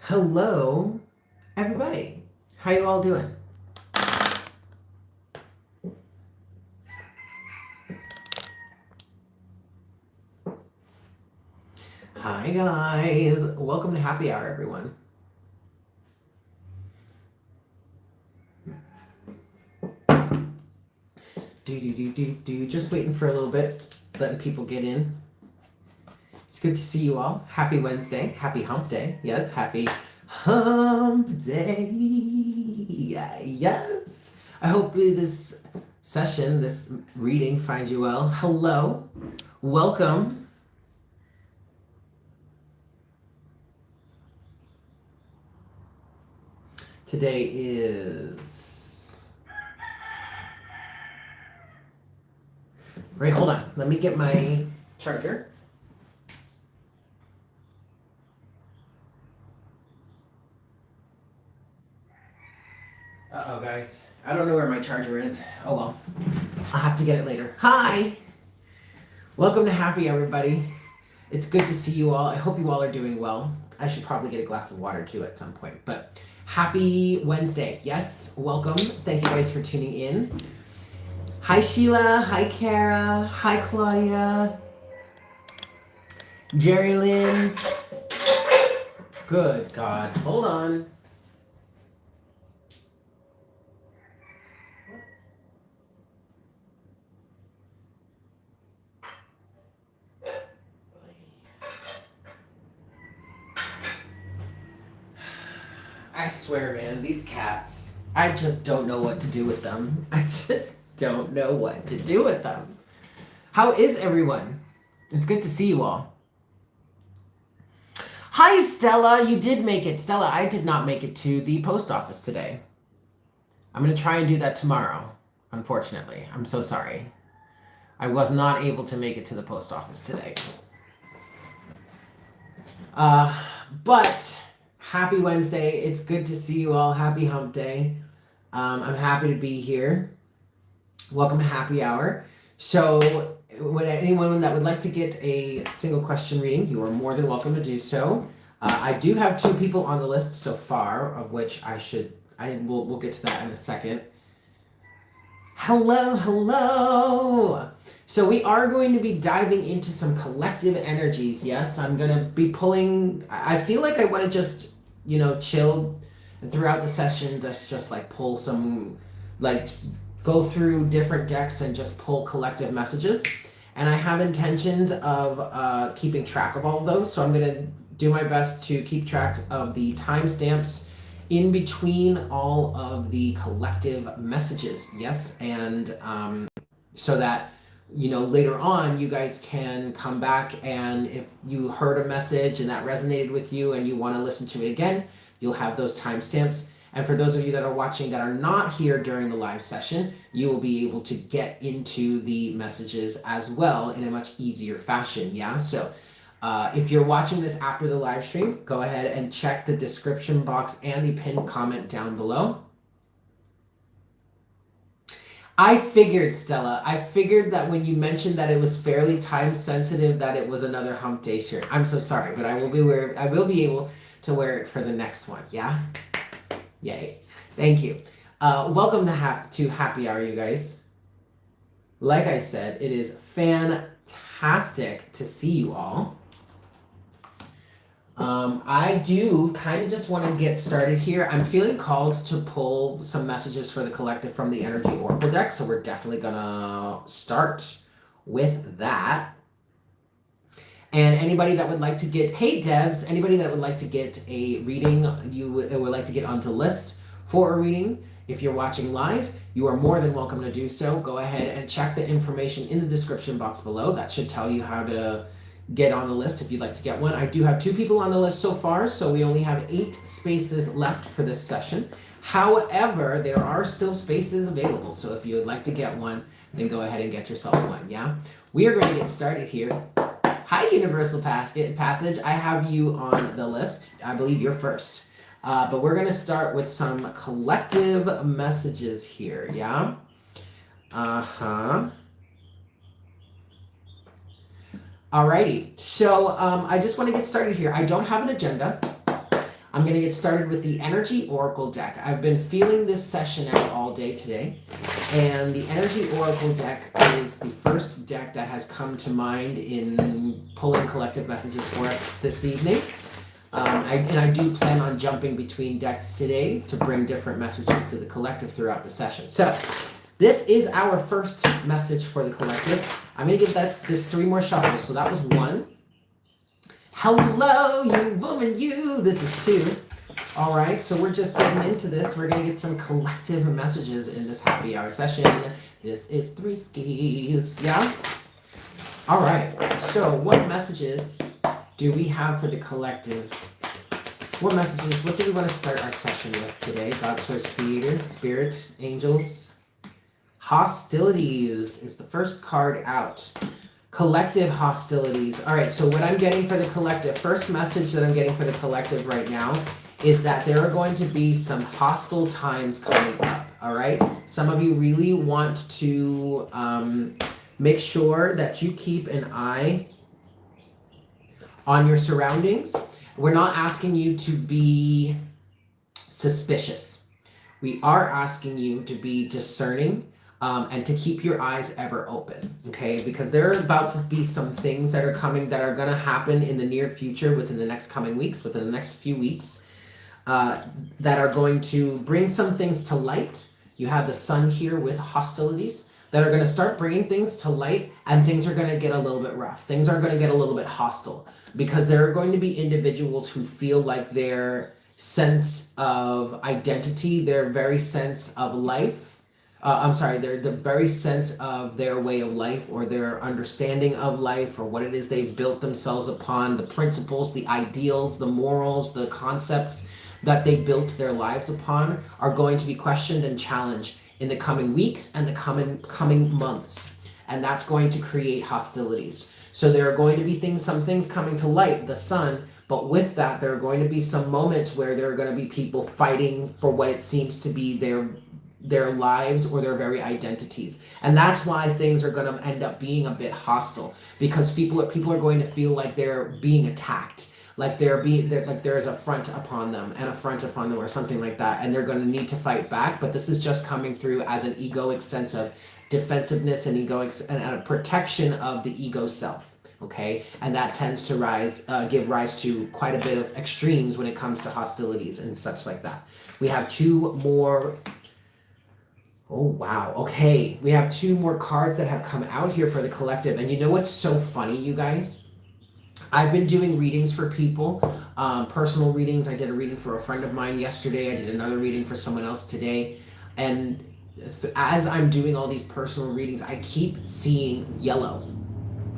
Hello, everybody. How you all doing? Hi, guys. Welcome to Happy Hour, everyone. Just waiting for a little bit, letting people get in. It's good to see you all. Happy Wednesday. Happy Hump Day. Yes, happy Hump Day. Yes. I hope this session, this reading finds you well. Hello. Welcome. Today is... Right, hold on. Let me get my charger. Uh-oh, guys. I don't know where my charger is. Oh, well. I'll have to get it later. Hi! Welcome to Happy, everybody. It's good to see you all. I hope you all are doing well. I should probably get a glass of water, too, at some point. But happy Wednesday. Yes, welcome. Thank you guys for tuning in. Hi, Sheila. Hi, Kara. Hi, Claudia. Jerry Lynn. Good God. Hold on. I swear, man, these cats, I just don't know what to do with them. I just don't know what to do with them. How is everyone? It's good to see you all. Hi, Stella. You did make it. Stella, I did not make it to the post office today. I'm going to try and do that tomorrow, unfortunately. I'm so sorry. I was not able to make it to the post office today. But happy Wednesday. It's good to see you all. Happy Hump Day. I'm happy to be here. Welcome to Happy Hour. So, when anyone that would like to get a single question reading, you are more than welcome to do so. I do have 2 people on the list so far, of which we'll get to that in a second. Hello, hello. So we are going to be diving into some collective energies. Yes, I'm going to be pulling. I feel like I want to just, chill and throughout the session, just like pull some, like go through different decks and just pull collective messages. And I have intentions of keeping track of all of those. So I'm going to do my best to keep track of the timestamps in between all of the collective messages. Yes, and so that later on you guys can come back, and if you heard a message and that resonated with you and you want to listen to it again, you'll have those timestamps. And for those of you that are watching that are not here during the live session, you will be able to get into the messages as well in a much easier fashion. Yeah, so if you're watching this after the live stream, go ahead and check the description box and the pinned comment down below. I figured, Stella, I figured that when you mentioned that it was fairly time sensitive, that it was another Hump Day shirt. I'm so sorry, but I will be able to wear it for the next one. Yeah? Yay. Thank you. Welcome to Happy Hour, you guys. Like I said, it is fantastic to see you all. I do kind of just want to get started here. I'm feeling called to pull some messages for the collective from the Energy Oracle deck, so we're definitely gonna start with that. And anybody that would like to get, hey Debs, anybody that would like to get a reading, you would like to get onto list for a reading, if you're watching live, you are more than welcome to do so. Go ahead and check the information in the description box below. That should tell you how to get on the list if you'd like to get one. I do have 2 people on the list so far, so we only have 8 spaces left for this session. However, there are still spaces available, so if you would like to get one, then go ahead and get yourself one, yeah? We are going to get started here. Hi, Universal Passage. I have you on the list. I believe you're first. But we're going to start with some collective messages here, yeah? Uh-huh. Alrighty, so I just want to get started here. I don't have an agenda. I'm going to get started with the Energy Oracle deck. I've been feeling this session out all day today, and the Energy Oracle deck is the first deck that has come to mind in pulling collective messages for us this evening. I do plan on jumping between decks today to bring different messages to the collective throughout the session. So this is our first message for the collective. I'm going to give this 3 more shuffles. So that was 1. Hello, you woman, you. This is 2. All right, so we're just getting into this. We're going to get some collective messages in this happy hour session. This is 3 skis. Yeah? All right, so what messages do we have for the collective? What messages, what do we want to start our session with today? God, Source, Creator, Spirit, Angels. Hostilities is the first card out. Collective hostilities. All right, so what I'm getting for the collective, first message that I'm getting for the collective right now is that there are going to be some hostile times coming up, all right? Some of you really want to make sure that you keep an eye on your surroundings. We're not asking you to be suspicious. We are asking you to be discerning and to keep your eyes ever open, okay? Because there are about to be some things that are coming that are going to happen in the near future, within the next coming weeks, within the next few weeks, that are going to bring some things to light. You have the sun here with hostilities that are going to start bringing things to light, and things are going to get a little bit rough. Things are going to get a little bit hostile because there are going to be individuals who feel like their sense of identity, their very sense of life, the very sense of their way of life or their understanding of life or what it is they've built themselves upon, the principles, the ideals, the morals, the concepts that they built their lives upon are going to be questioned and challenged in the coming weeks and the coming months. And that's going to create hostilities. So there are going to be some things coming to light, the sun, but with that, there are going to be some moments where there are going to be people fighting for what it seems to be their lives or their very identities. And that's why things are going to end up being a bit hostile, because people are going to feel like they're being attacked, like there's a front upon them or something like that, and they're going to need to fight back. But this is just coming through as an egoic sense of defensiveness and and a protection of the ego self. Okay, and that tends to give rise to quite a bit of extremes when it comes to hostilities and such like that. We have 2 more. Oh, wow. Okay, we have 2 more cards that have come out here for the collective. And you know what's so funny, you guys? I've been doing readings for people, personal readings. I did a reading for a friend of mine yesterday. I did another reading for someone else today. And as I'm doing all these personal readings, I keep seeing yellow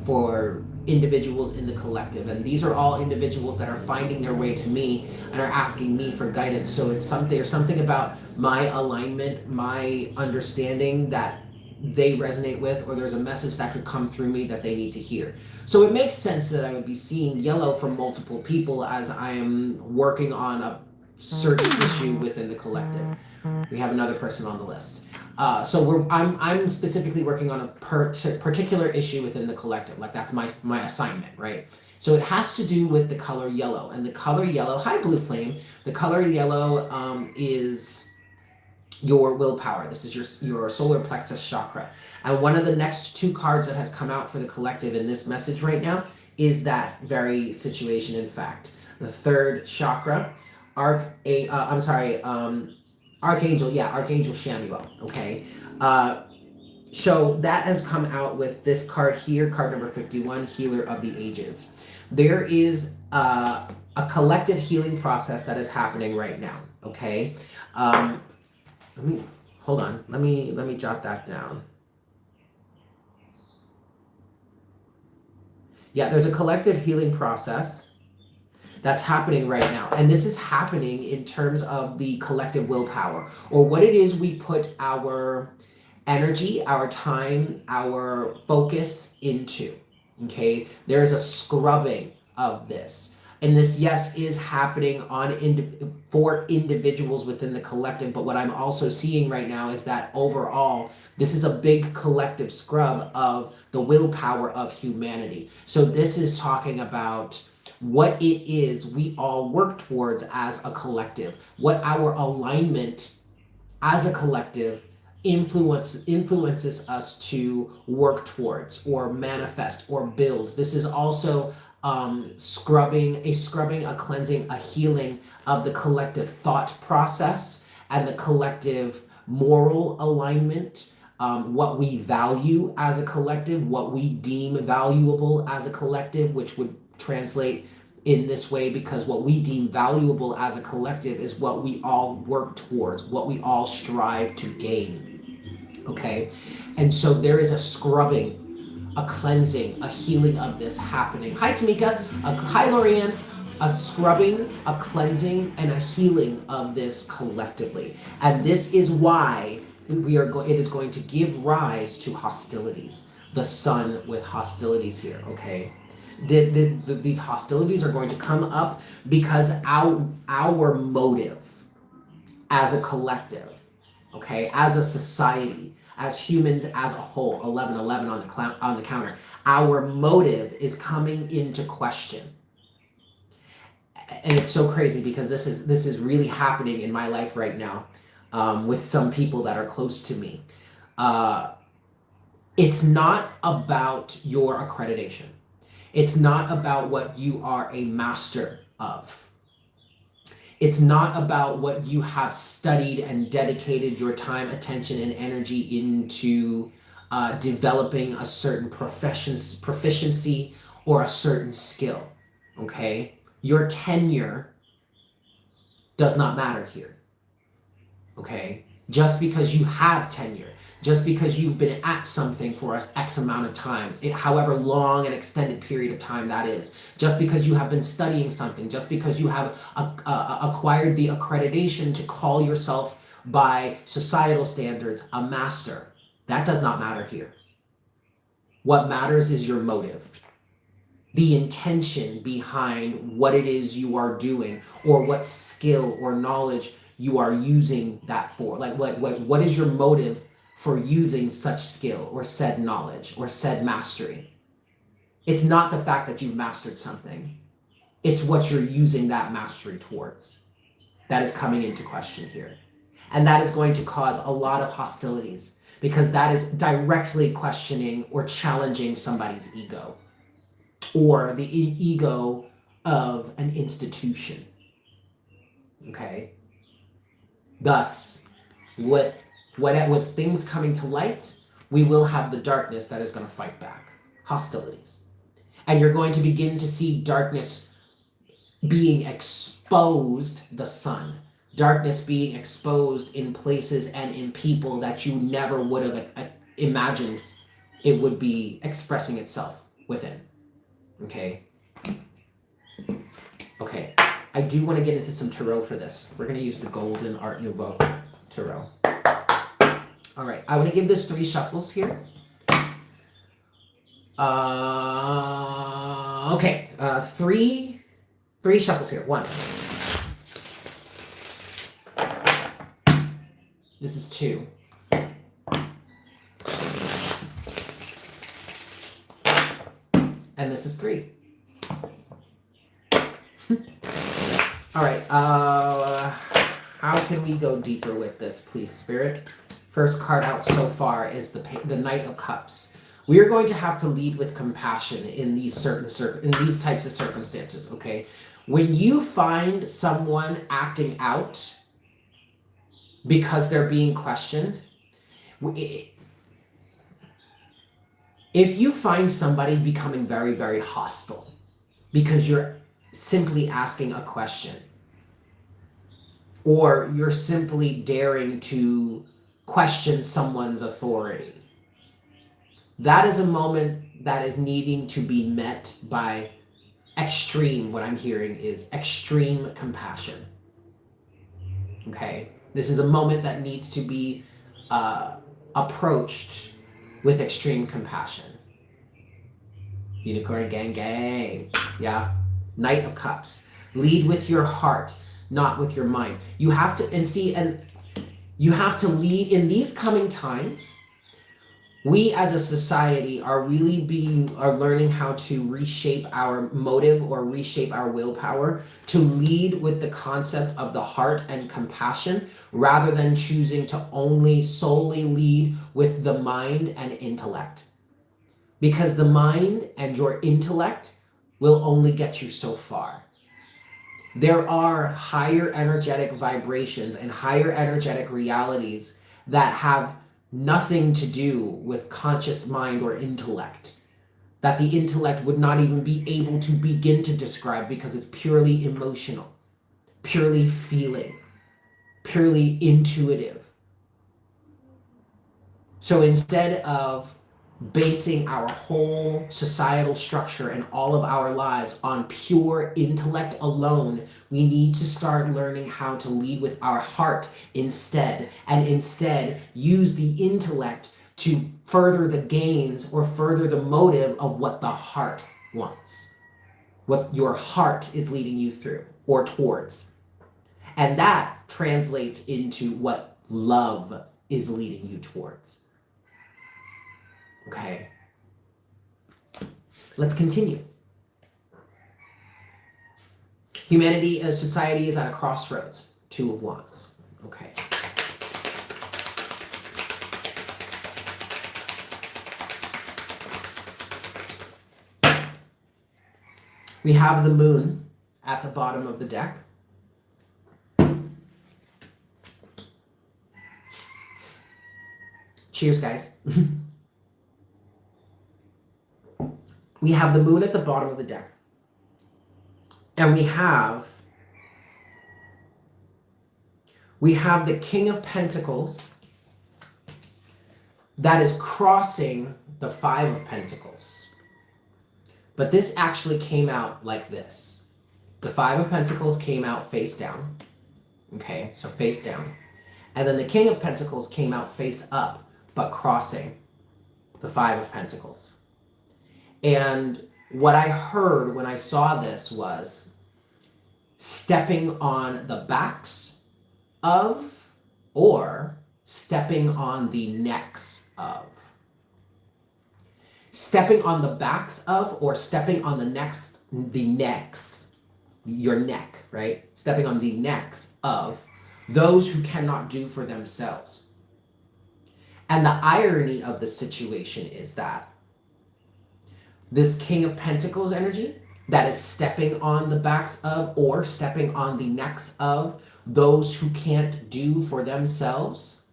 for individuals in the collective. And these are all individuals that are finding their way to me and are asking me for guidance. So there's something about my alignment, my understanding that they resonate with, or there's a message that could come through me that they need to hear. So it makes sense that I would be seeing yellow from multiple people as I am working on a certain issue within the collective. We have another person on the list. So I'm specifically working on a particular issue within the collective. Like that's my assignment, right? So it has to do with the color yellow. And the color yellow, hi Blue Flame, the color yellow is your willpower. This is your solar plexus chakra. And one of the next 2 cards that has come out for the collective in this message right now is that very situation. In fact, the 3rd chakra, Archangel Shamuel. Okay. So that has come out with this card here, card number 51, Healer of the Ages. There is a collective healing process that is happening right now. Okay. Hold on. Let me jot that down. Yeah, there's a collective healing process that's happening right now. And this is happening in terms of the collective willpower, or what it is we put our energy, our time, our focus into. Okay? There is a scrubbing of this. And this, yes, is happening for individuals within the collective. But what I'm also seeing right now is that overall, this is a big collective scrub of the willpower of humanity. So this is talking about what it is we all work towards as a collective, what our alignment as a collective influences us to work towards or manifest or build. This is also scrubbing, a cleansing, a healing of the collective thought process and the collective moral alignment, what we value as a collective, what we deem valuable as a collective, which would translate in this way, because what we deem valuable as a collective is what we all work towards, what we all strive to gain. Okay? And so there is a scrubbing, a cleansing, a healing of this happening. Hi, Tamika. Hi, Lorianne. A scrubbing, a cleansing, and a healing of this collectively. And this is why it is going to give rise to hostilities. The sun with hostilities here, okay? These hostilities are going to come up because our motive as a collective, okay, as a society, as humans as a whole, 1111 on the counter, our motive is coming into question. And it's so crazy because this is really happening in my life right now, with some people that are close to me. It's not about your accreditation. It's not about what you are a master of. It's not about what you have studied and dedicated your time, attention, and energy into developing a certain proficiency or a certain skill, okay? Your tenure does not matter here, okay? Just because you have tenure, just because you've been at something for X amount of time, however long and extended period of time that is, just because you have been studying something, just because you have acquired the accreditation to call yourself by societal standards a master, that does not matter here. What matters is your motive, the intention behind what it is you are doing, or what skill or knowledge you are using that for. Like what is your motive for using such skill or said knowledge or said mastery? It's not the fact that you've mastered something. It's what you're using that mastery towards that is coming into question here. And that is going to cause a lot of hostilities, because that is directly questioning or challenging somebody's ego, or the ego of an institution. Okay? Thus, with things coming to light, we will have the darkness that is going to fight back. Hostilities. And you're going to begin to see darkness being exposed, the sun. Darkness being exposed in places and in people that you never would have imagined it would be expressing itself within. Okay? Okay. I do want to get into some tarot for this. We're going to use the Golden Art Nouveau tarot. All right. I want to give this 3 shuffles here. Okay. 3 shuffles here. 1. This is 2. And this is 3. All right, how can we go deeper with this, please, Spirit? First card out so far is the Knight of Cups. We are going to have to lead with compassion in these types of circumstances, okay? When you find someone acting out because they're being questioned, if you find somebody becoming very, very hostile because you're simply asking a question, or you're simply daring to question someone's authority, that is a moment that is needing to be met by what I'm hearing is extreme compassion. Okay? This is a moment that needs to be approached with extreme compassion. Unicorn gang gang. Yeah? Knight of Cups. Lead with your heart, not with your mind. You have to, you have to lead in these coming times. We as a society are learning how to reshape our motive or reshape our willpower to lead with the concept of the heart and compassion rather than choosing to only solely lead with the mind and intellect. Because the mind and your intellect will only get you so far. There are higher energetic vibrations and higher energetic realities that have nothing to do with conscious mind or intellect, that the intellect would not even be able to begin to describe because it's purely emotional, purely feeling, purely intuitive. So instead of basing our whole societal structure and all of our lives on pure intellect alone, we need to start learning how to lead with our heart instead, and instead use the intellect to further the gains or further the motive of what the heart wants, what your heart is leading you through or towards. And that translates into what love is leading you towards. Okay, let's continue. Humanity as society is at a crossroads, 2 of Wands. Okay. We have the moon at the bottom of the deck. Cheers, guys. We have the moon at the bottom of the deck. And we have the King of Pentacles that is crossing the 5 of Pentacles. But this actually came out like this. The 5 of Pentacles came out face down. Okay, so face down. And then the King of Pentacles came out face up, but crossing the 5 of Pentacles. And what I heard when I saw this was stepping on the backs of or stepping on the necks of. Stepping on the backs of or stepping on the necks, your neck, right? Stepping on the necks of those who cannot do for themselves. And the irony of the situation is that this King of Pentacles energy that is stepping on the backs of or stepping on the necks of those who can't do for themselves,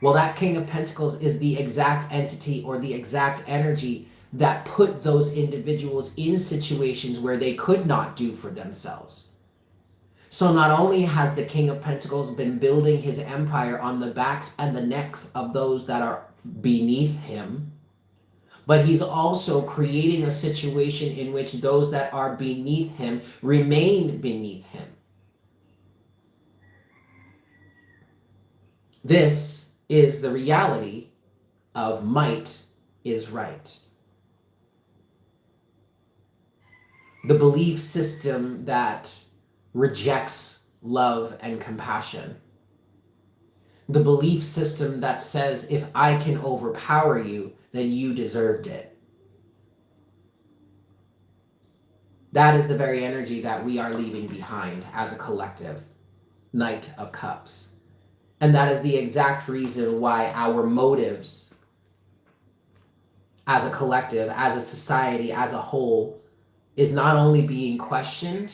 well, that King of Pentacles is the exact entity or the exact energy that put those individuals in situations where they could not do for themselves. So not only has the King of Pentacles been building his empire on the backs and the necks of those that are beneath him, but he's also creating a situation in which those that are beneath him remain beneath him. This is the reality of might is right. The belief system that rejects love and compassion. The belief system that says, if I can overpower you, then you deserved it. That is the very energy that we are leaving behind as a collective. Knight of Cups. And that is the exact reason why our motives as a collective, as a society, as a whole, is not only being questioned,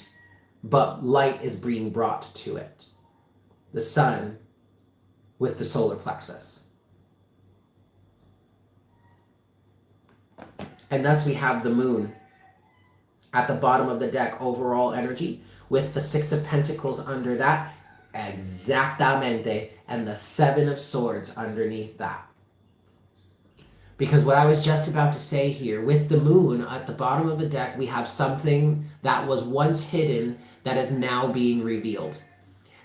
but light is being brought to it. The sun with the solar plexus. And thus we have the moon at the bottom of the deck, overall energy, with the 6 of Pentacles under that, exactamente, and the 7 of Swords underneath that. Because what I was just about to say here, with the moon at the bottom of the deck, we have something that was once hidden that is now being revealed.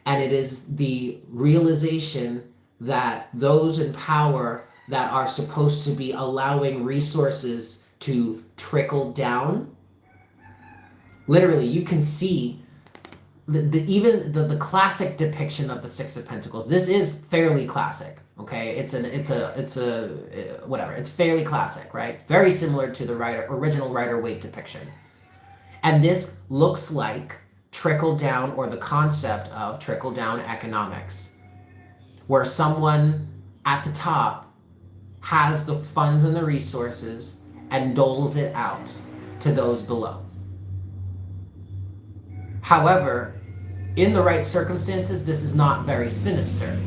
And it is the realization that those in power that are supposed to be allowing resources to trickle down, literally, you can see even the classic depiction of the 6 of Pentacles. This is fairly classic, Okay, it's a whatever. It's fairly classic, right? Very similar to the original Rider-Waite depiction. And this looks like trickle down, or the concept of trickle down economics, where someone at the top has the funds and the resources and doles it out to those below. However, in the right circumstances, this is not very sinister.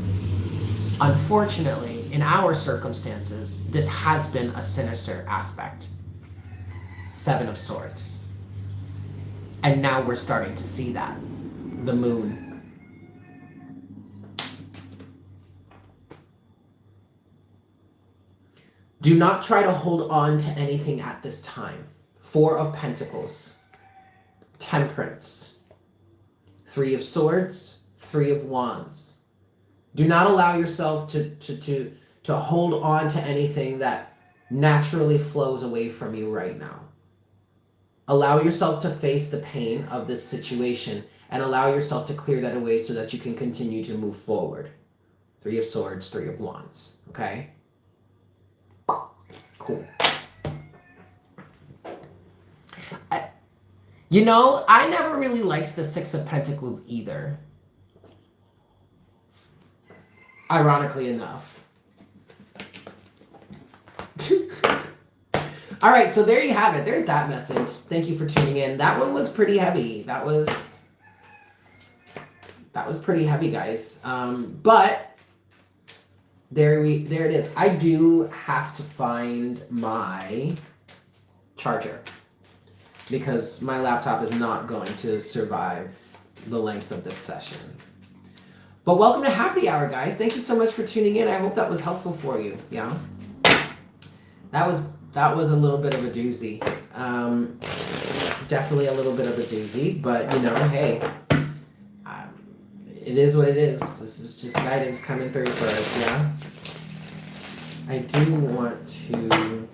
Unfortunately, in our circumstances, this has been a sinister aspect. 7 of Swords. And now we're starting to see that. The moon. Do not try to hold on to anything at this time. 4 of Pentacles. Temperance. 3 of Swords. 3 of Wands. Do not allow yourself to hold on to anything that naturally flows away from you right now. Allow yourself to face the pain of this situation and allow yourself to clear that away so that you can continue to move forward. 3 of Swords, 3 of Wands. Okay? Cool. I never really liked the 6 of Pentacles either. Ironically enough. All right, so there you have it. There's that message. Thank you for tuning in. That one was pretty heavy. That was pretty heavy, guys. But there it is. I do have to find my charger because my laptop is not going to survive the length of this session. But welcome to Happy Hour, guys. Thank you so much for tuning in. I hope that was helpful for you. Yeah. That was a little bit of a doozy. Definitely a little bit of a doozy, but hey, it is what it is. This is just guidance coming through for us, yeah? I do want to...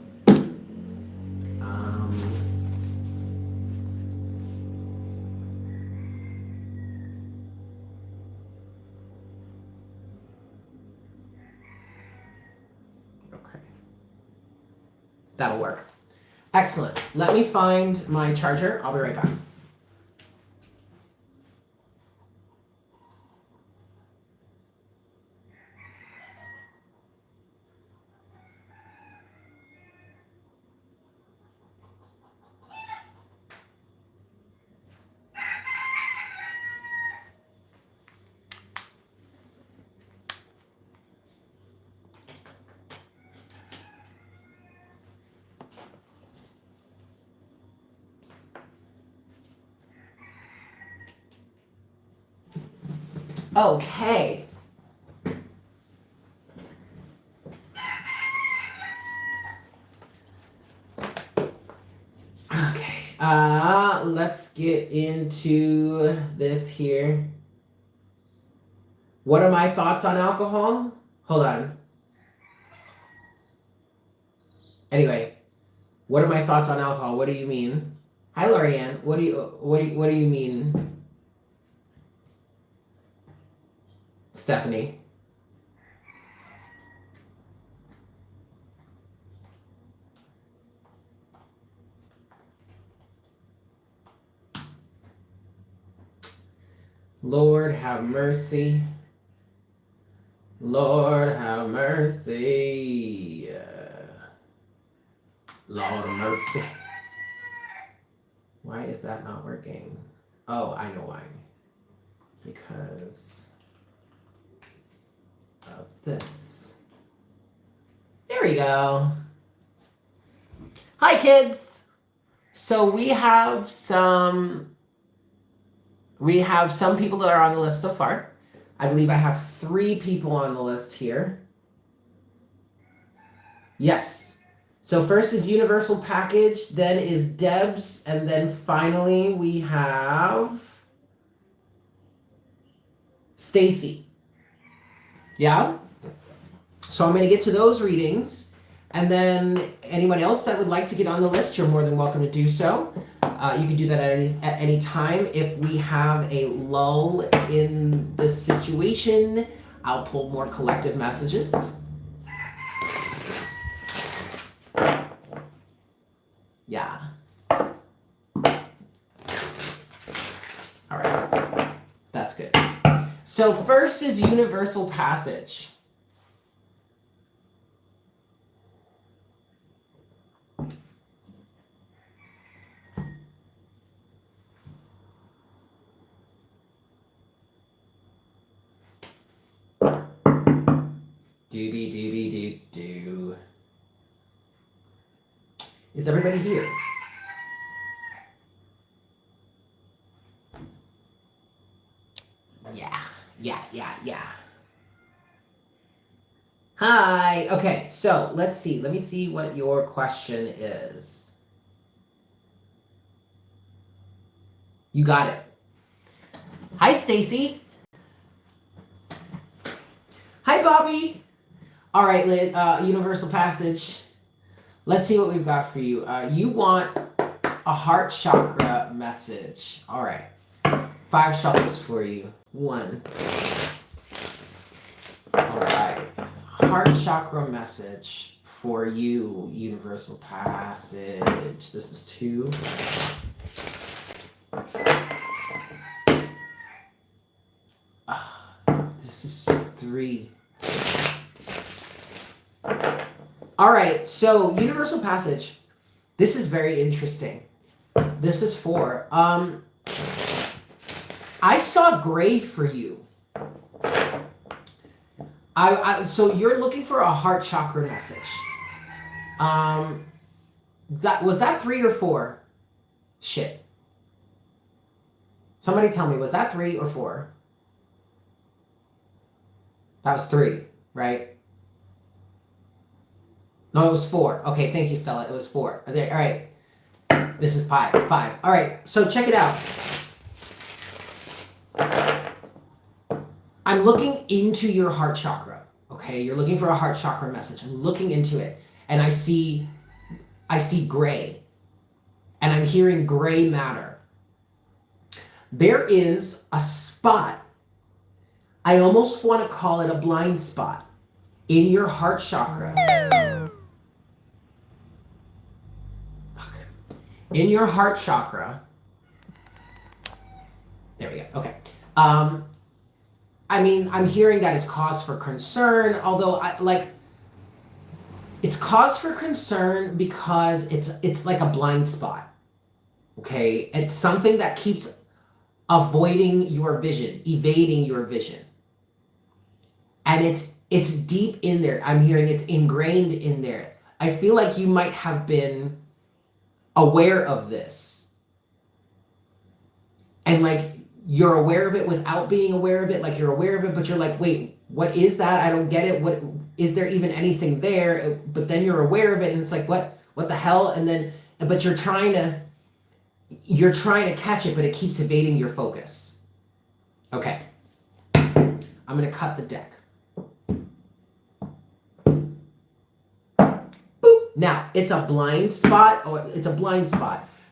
okay. That'll work. Excellent. Let me find my charger. I'll be right back. Okay. Okay. Let's get into this here. What are my thoughts on alcohol? Hold on. Anyway, what are my thoughts on alcohol? What do you mean? Hi, Lorianne. What do you mean? Stephanie. Lord have mercy. Lord have mercy. Lord have mercy. Why is that not working? Oh, I know why. Because of this. There we go. Hi, kids. So we have some people that are on the list so far. I believe I have 3 people on the list here. Yes. So first is Universal Package, then is Debs, and then finally we have Stacy. Yeah? So I'm going to get to those readings. And then anyone else that would like to get on the list, you're more than welcome to do so. You can do that at any time. If we have a lull in the situation, I'll pull more collective messages. Yeah. All right. That's good. So first is universal passage. Doobie doobie doo doo. Is everybody here? Yeah. Hi. Okay, so let's see. Let me see what your question is. You got it. Hi, Stacy. Hi, Bobby. All right, universal passage. Let's see what we've got for you. You want a heart chakra message. All right. 5 shuffles for you. 1. All right. Heart chakra message for you, universal passage. This is 2. This is 3. All right, so universal passage. This is very interesting. This is 4. I saw gray for you. So you're looking for a heart chakra message. Was that 3 or 4? Shit. Somebody tell me, was that 3 or 4? That was 3, right? No, it was 4. Okay, thank you, Stella. It was 4. Okay, all right. This is 5. All right, so check it out. I'm looking into your heart chakra, okay? You're looking for a heart chakra message. I'm looking into it, and I see gray, and I'm hearing gray matter. There is a spot, I almost want to call it a blind spot, in your heart chakra. In your heart chakra. There we go. Okay. I mean, I'm hearing that is cause for concern, although it's cause for concern because it's like a blind spot. Okay? It's something that keeps avoiding your vision, evading your vision. And it's deep in there. I'm hearing it's ingrained in there. I feel like you might have been aware of this. And you're aware of it without being aware of it. Like you're aware of it, but you're like, wait, what is that? I don't get it. What is there even anything there? But then you're aware of it and it's like, what the hell? And then, but you're trying to catch it, but it keeps evading your focus. Okay. I'm going to cut the deck. Boop. Now, it's a blind spot.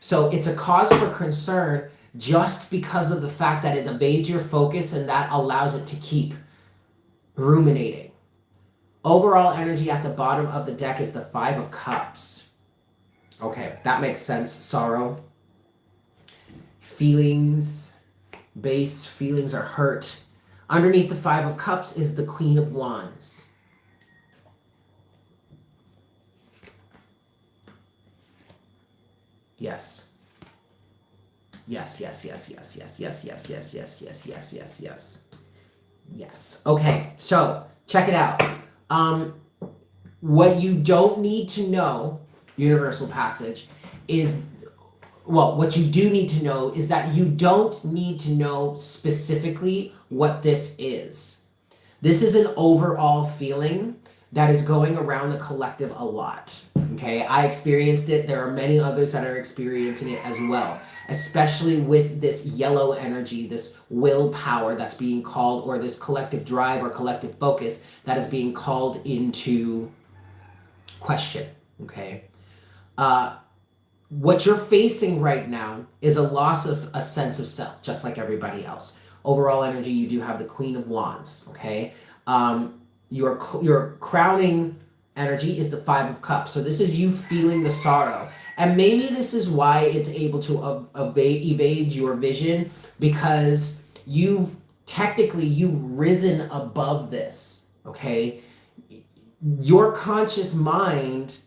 So it's a cause for concern just because of the fact that it evades your focus and that allows it to keep ruminating. Overall energy at the bottom of the deck is the 5 of Cups. Okay, that makes sense. Sorrow. Feelings. Base feelings are hurt. Underneath the 5 of Cups is the Queen of Wands. Yes. Yes. Okay, so check it out. What you don't need to know, universal passage, is, well, what you do need to know is that you don't need to know specifically what this is. This is an overall feeling that is going around the collective a lot. Okay, I experienced it. There are many others that are experiencing it as well, especially with this yellow energy, this willpower that's being called, or this collective drive or collective focus that is being called into question. Okay, what you're facing right now is a loss of a sense of self, just like everybody else. Overall energy, you do have the Queen of Wands. Okay, Your crowning energy is the Five of Cups. So this is you feeling the sorrow. And maybe this is why it's able to evade your vision, because you've risen above this, okay? Your conscious mind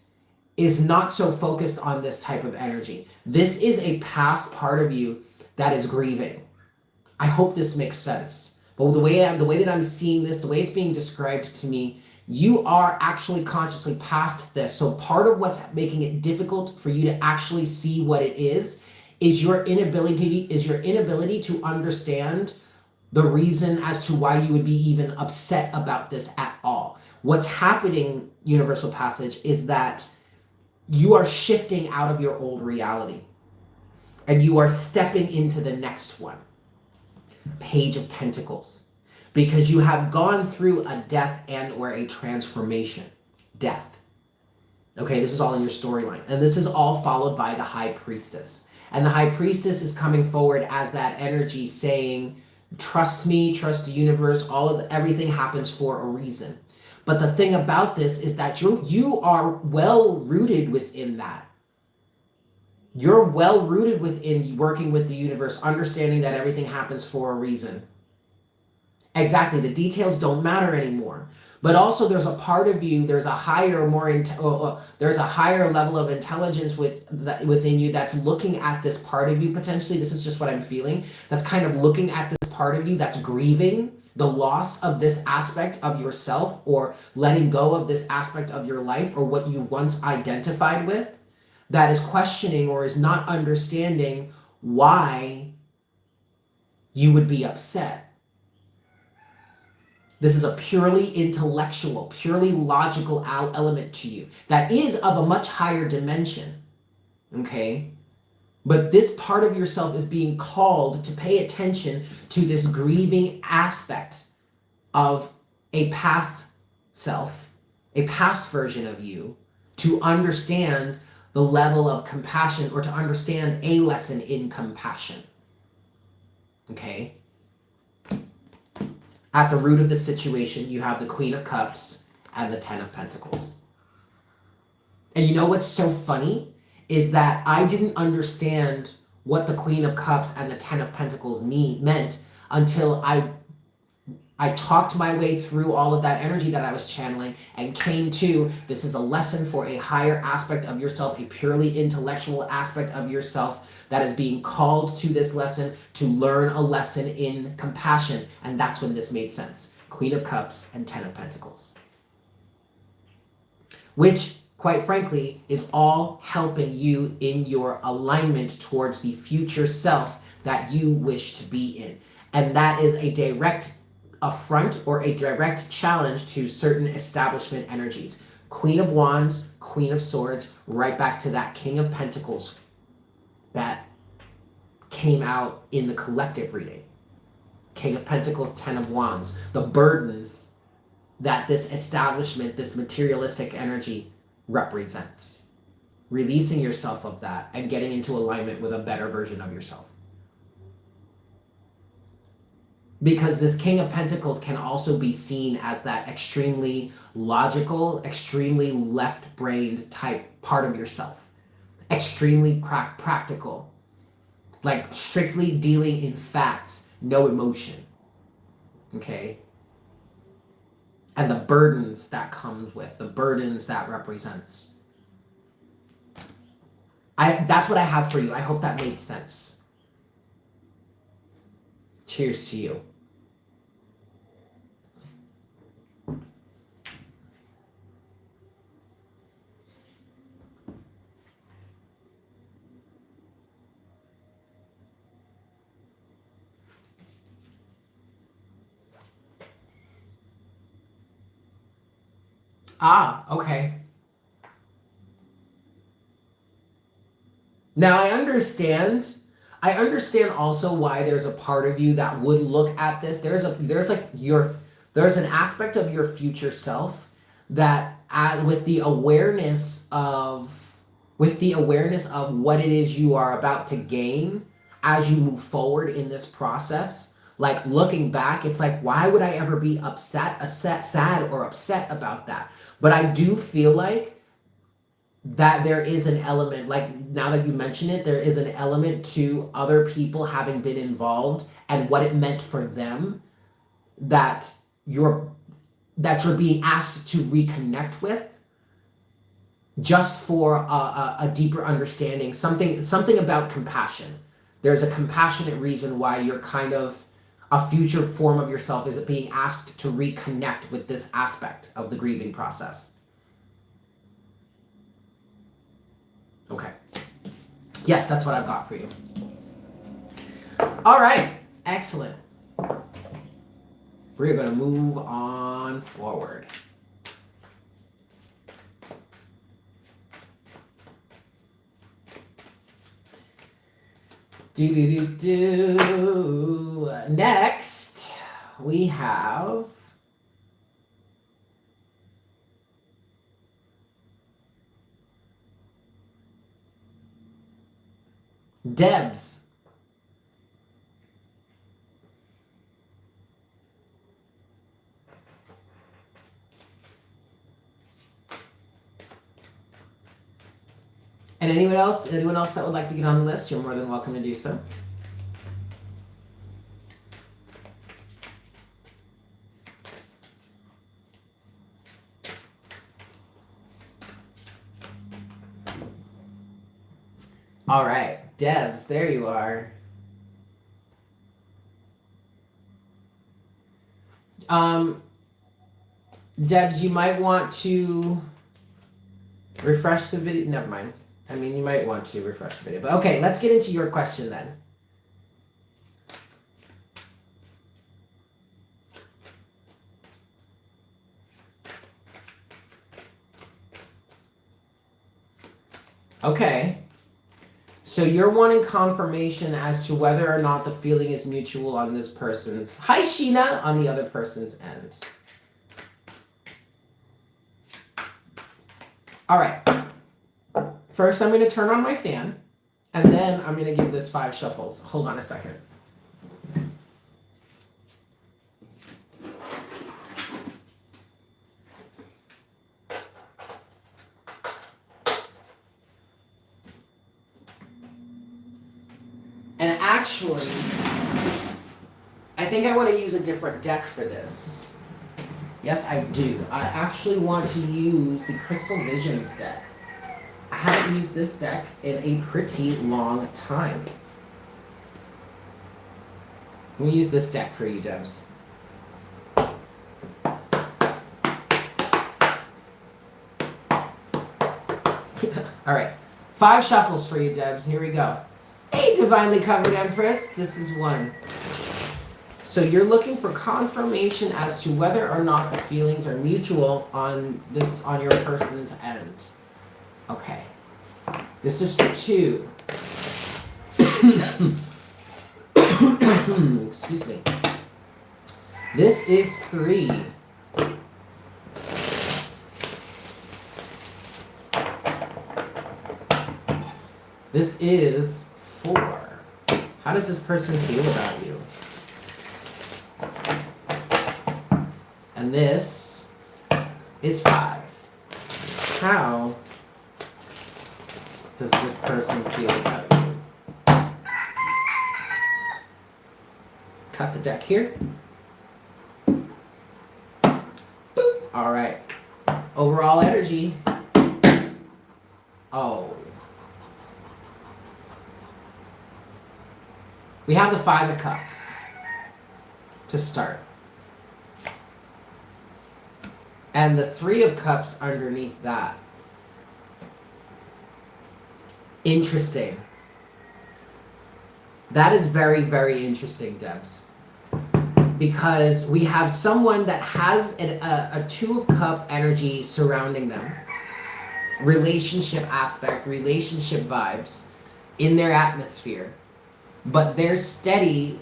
is not so focused on this type of energy. This is a past part of you that is grieving. I hope this makes sense. But the way that I'm seeing this, the way it's being described to me, you are actually consciously past this. So part of what's making it difficult for you to actually see what it is your inability to understand the reason as to why you would be even upset about this at all. What's happening, Universal Passage, is that you are shifting out of your old reality and you are stepping into the next one. Page of Pentacles. Because you have gone through a death and or a transformation. Death. Okay, this is all in your storyline. And this is all followed by the High Priestess. And the High Priestess is coming forward as that energy saying, trust me, trust the universe, everything happens for a reason. But the thing about this is that you are well rooted within that. You're well rooted within working with the universe, understanding that everything happens for a reason. Exactly, the details don't matter anymore. But also there's a part of you, there's a higher level of intelligence within you that's looking at this part of you potentially. This is just what I'm feeling. That's kind of looking at this part of you that's grieving the loss of this aspect of yourself, or letting go of this aspect of your life, or what you once identified with, that is questioning or is not understanding why you would be upset. This is a purely intellectual, purely logical element to you that is of a much higher dimension, okay? But this part of yourself is being called to pay attention to this grieving aspect of a past self, a past version of you, to understand the level of compassion, or to understand a lesson in compassion. Okay? At the root of the situation, you have the Queen of Cups and the Ten of Pentacles. And you know what's so funny? Is that I didn't understand what the Queen of Cups and the Ten of Pentacles meant until I talked my way through all of that energy that I was channeling and came to, this is a lesson for a higher aspect of yourself, a purely intellectual aspect of yourself that is being called to this lesson to learn a lesson in compassion. And that's when this made sense. Queen of Cups and Ten of Pentacles. Which, quite frankly, is all helping you in your alignment towards the future self that you wish to be in. And that is a direct affront or a direct challenge to certain establishment energies. Queen of Wands, Queen of Swords, right back to that King of Pentacles that came out in the collective reading. King of Pentacles, Ten of Wands. The burdens that this establishment, this materialistic energy represents. Releasing yourself of that and getting into alignment with a better version of yourself. Because this King of Pentacles can also be seen as that extremely logical, extremely left-brained type part of yourself. Extremely practical. Like strictly dealing in facts, no emotion. Okay? And the burdens that comes with, the burdens that represents. That's what I have for you. I hope that made sense. Cheers to you. Ah, okay. Now I understand also why there's a part of you that would look at this. There's an aspect of your future self that with the awareness of what it is you are about to gain as you move forward in this process, Like looking back, it's like, why would I ever be sad or upset about that? But I do feel like that there is an element, like now that you mention it, there is an element to other people having been involved and what it meant for them that you're being asked to reconnect with, just for a deeper understanding, something about compassion. There's a compassionate reason why you're kind of a future form of yourself is being asked to reconnect with this aspect of the grieving process. Okay. Yes, that's what I've got for you. All right. Excellent. We're going to move on forward. Next, we have Debs. And anyone else that would like to get on the list, you're more than welcome to do so. All right, Debs, there you are. Debs, you might want to refresh the video. Never mind. I mean, you might want to refresh the video. But okay, let's get into your question then. Okay. So you're wanting confirmation as to whether or not the feeling is mutual on this person's, hi Sheena, on the other person's end. All right. First, I'm going to turn on my fan, and then I'm going to give this 5 shuffles. Hold on a second. And actually, I think I want to use a different deck for this. Yes, I do. I actually want to use the Crystal Visions deck. I haven't used this deck in a pretty long time. We'll use this deck for you, Debs. All right. 5 shuffles for you, Debs. Here we go. Hey, Divinely Covered Empress. This is 1. So you're looking for confirmation as to whether or not the feelings are mutual on your person's end. Okay. This is 2. Excuse me. This is 3. This is 4. How does this person feel about you? And this is 5. How does this person feel about you? Cut the deck here. Boop. All right. Overall energy. Oh. We have the 5 of Cups to start. And the 3 of Cups underneath that. Interesting. That is very, very interesting, Debs. Because we have someone that has a 2 of Cup energy surrounding them. Relationship aspect, relationship vibes in their atmosphere. But they're steady,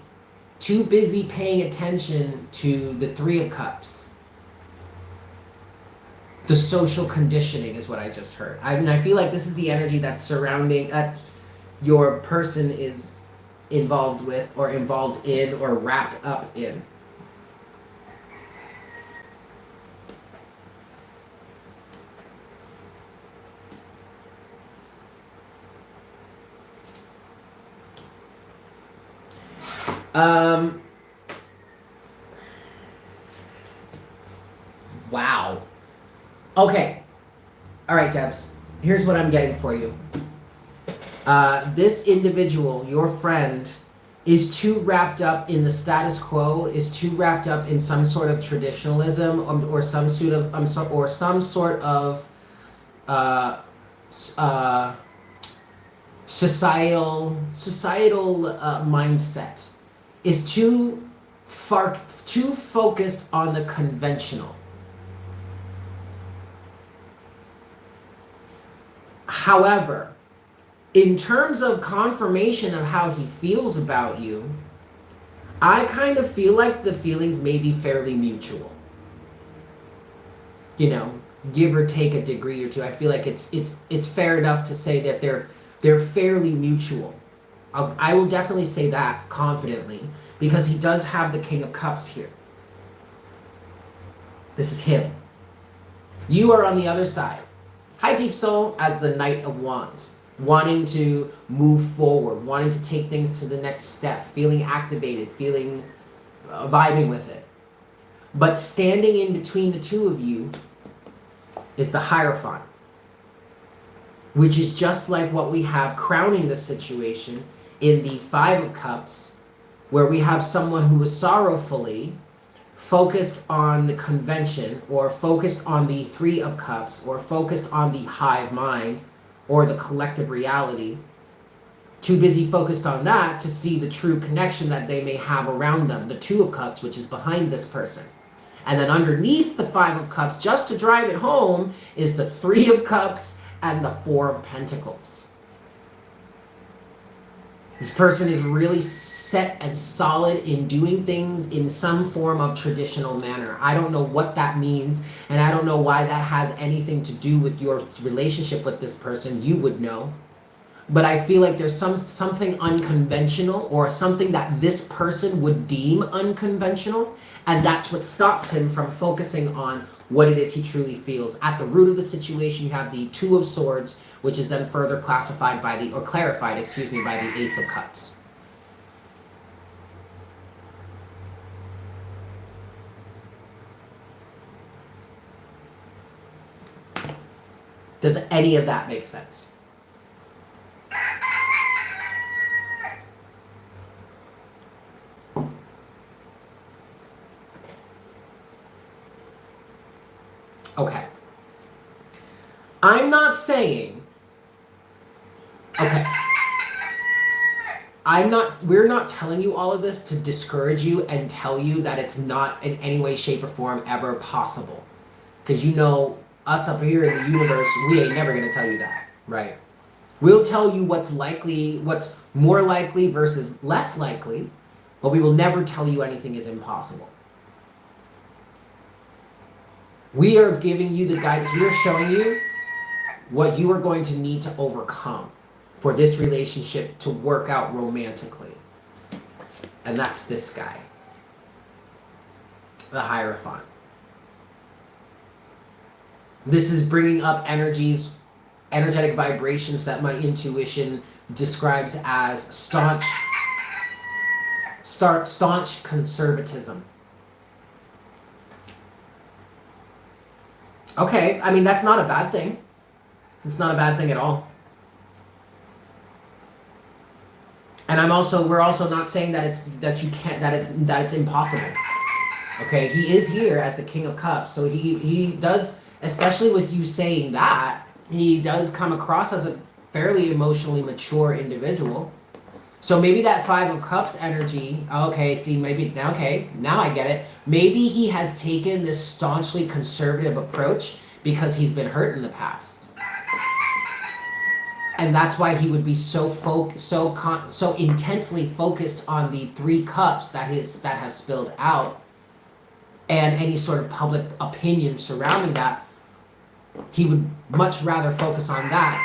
too busy paying attention to the 3 of Cups. The social conditioning is what I just heard. I feel like this is the energy that's surrounding, that your person is involved with or involved in or wrapped up in. Wow. Okay. All right, Debs. Here's what I'm getting for you. This individual, your friend, is too wrapped up in the status quo, is too wrapped up in some sort of traditionalism, or some sort of societal mindset, is too focused on the conventional. However, in terms of confirmation of how he feels about you, I kind of feel like the feelings may be fairly mutual. You know, give or take a degree or two. I feel like it's fair enough to say that they're fairly mutual. I will definitely say that confidently, because he does have the King of Cups here. This is him. You are on the other side. Hi, Deep Soul, as the Knight of Wands. Wanting to move forward, wanting to take things to the next step, feeling activated, feeling vibing with it. But standing in between the two of you is the Hierophant, which is just like what we have crowning the situation in the Five of Cups, where we have someone who is sorrowfully focused on the convention, or focused on the Three of Cups, or focused on the hive mind, or the collective reality, too busy focused on that to see the true connection that they may have around them, the Two of Cups, which is behind this person. And then underneath the Five of Cups, just to drive it home, is the Three of Cups and the Four of Pentacles. This person is really set and solid in doing things in some form of traditional manner. I don't know what that means, and I don't know why that has anything to do with your relationship with this person. You would know. But I feel like there's something unconventional, or something that this person would deem unconventional, and that's what stops him from focusing on what it is he truly feels. At the root of the situation, you have the Two of Swords, which is then further clarified by the Ace of Cups. Does any of that make sense? Okay. I'm not saying... Okay. We're not telling you all of this to discourage you and tell you that it's not in any way, shape, or form ever possible. Because you know, us up here in the universe, we ain't never going to tell you that, right? We'll tell you what's likely, what's more likely versus less likely, but we will never tell you anything is impossible. We are giving you the guidance. We are showing you what you are going to need to overcome for this relationship to work out romantically. And that's this guy, the Hierophant. This is bringing up energetic vibrations that my intuition describes as staunch conservatism. Okay, I mean, that's not a bad thing. It's not a bad thing at all. And we're also not saying that it's impossible. Okay, he is here as the King of Cups, so he does, especially with you saying that, he does come across as a fairly emotionally mature individual. So maybe that Five of Cups energy, okay, see, now I get it. Maybe he has taken this staunchly conservative approach because he's been hurt in the past. And that's why he would be so intently focused on the Three Cups that have spilled out, and any sort of public opinion surrounding that. He would much rather focus on that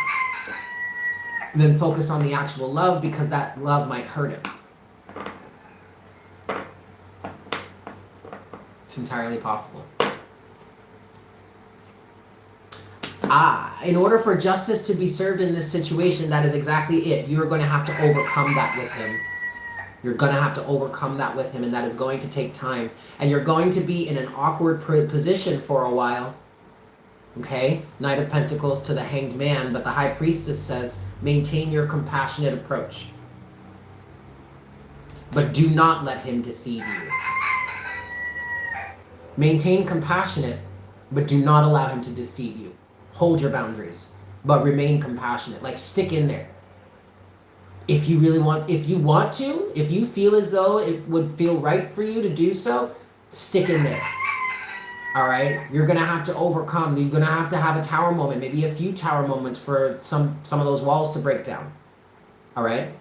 than focus on the actual love, because that love might hurt him. It's entirely possible. In order for justice to be served in this situation, that is exactly it. You're going to have to overcome that with him. You're going to have to overcome that with him, and that is going to take time. And you're going to be in an awkward position for a while. Okay? Knight of Pentacles to the Hanged Man, but the High Priestess says, maintain your compassionate approach. But do not let him deceive you. Maintain compassionate, but do not allow him to deceive you. Hold your boundaries, but remain compassionate. Like, stick in there. If you really want, if you feel as though it would feel right for you to do so, stick in there. All right? You're going to have to overcome. You're going to have a tower moment, maybe a few tower moments for some of those walls to break down. All right?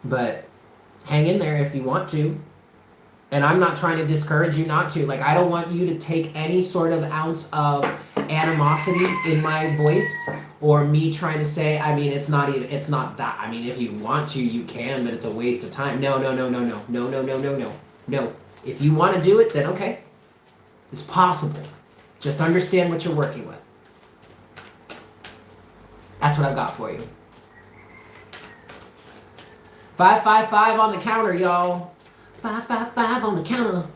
But hang in there if you want to. And I'm not trying to discourage you not to. Like, I don't want you to take any sort of ounce of animosity in my voice, or me trying to say, I mean, it's not that. I mean, if you want to, you can, but it's a waste of time. No. If you want to do it, then okay. It's possible. Just understand what you're working with. That's what I've got for you. 555 on the counter, y'all. 555 on the counter.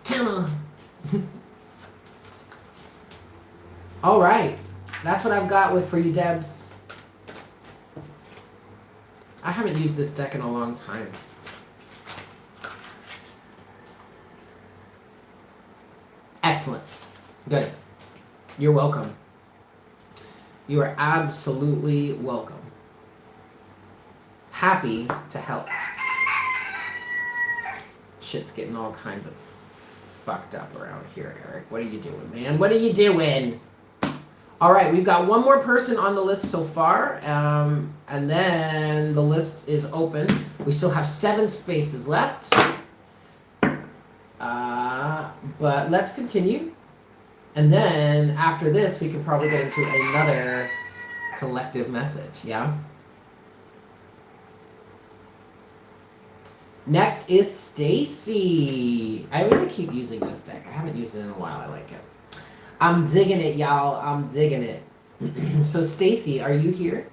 All right. That's what I've got for you, Debs. I haven't used this deck in a long time. Excellent. Good. You're welcome. You are absolutely welcome. Happy to help. Shit's getting all kinds of fucked up around here, Eric. What are you doing, man? What are you doing? All right, we've got one more person on the list so far, and then the list is open. We still have 7 spaces left, but let's continue. And then after this, we could probably get into another collective message, yeah? Next is Stacy. I'm going to keep using this deck. I haven't used it in a while. I like it. I'm digging it, y'all. I'm digging it. So, Stacy, are you here?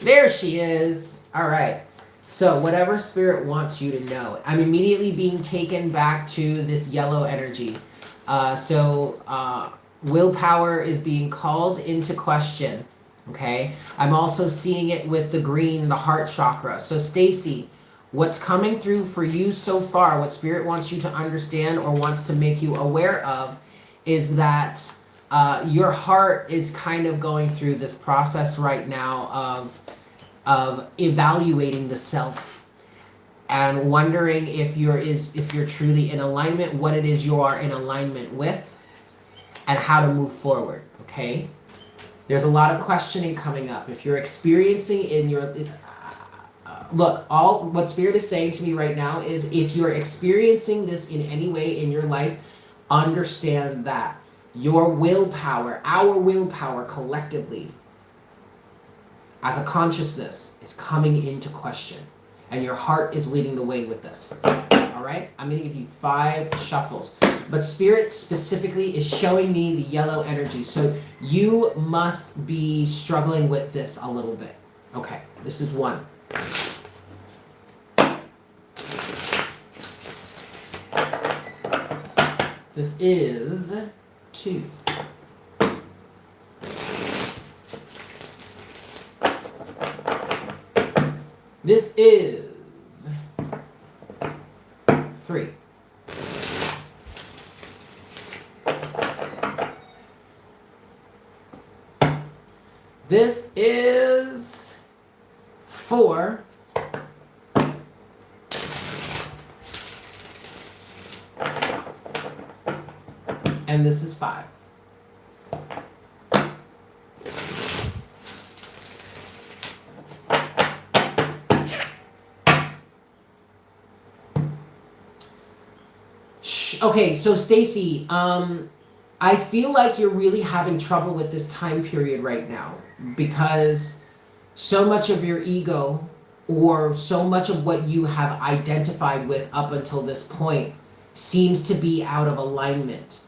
There she is. All right. So, whatever spirit wants you to know. I'm immediately being taken back to this yellow energy. Willpower is being called into question, okay? I'm also seeing it with the green, the heart chakra. So Stacy, what's coming through for you so far, what Spirit wants you to understand or wants to make you aware of, is that your heart is kind of going through this process right now of evaluating the self and wondering if you're truly in alignment, what it is you are in alignment with, and how to move forward, okay? There's a lot of questioning coming up. If you're experiencing in your... look, all what Spirit is saying to me right now is if you're experiencing this in any way in your life, understand that your willpower, our willpower collectively, as a consciousness, is coming into question. And your heart is leading the way with this. All right? I'm going to give you 5 shuffles. But Spirit specifically is showing me the yellow energy. So you must be struggling with this a little bit. Okay, this is 1. This is 2. This is 3. This is 4. And this is 5. Okay, so Stacy, I feel like you're really having trouble with this time period right now because so much of your ego or so much of what you have identified with up until this point seems to be out of alignment.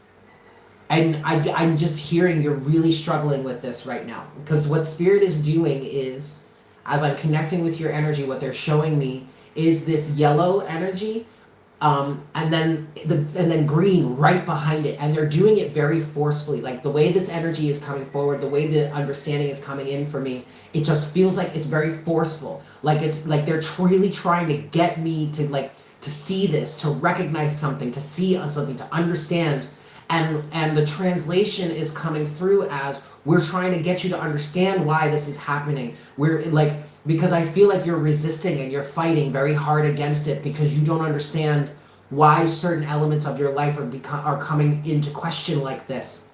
And I'm just hearing you're really struggling with this right now because what spirit is doing is, as I'm connecting with your energy, what they're showing me is this yellow energy, and then green right behind it, and they're doing it very forcefully. Like the way this energy is coming forward, the way the understanding is coming in for me, it just feels like it's very forceful. Like it's like they're really trying to get me to see this, to recognize something, to see something, to understand. And the translation is coming through as we're trying to get you to understand why this is happening. We're like, because I feel like you're resisting and you're fighting very hard against it because you don't understand why certain elements of your life are coming into question like this.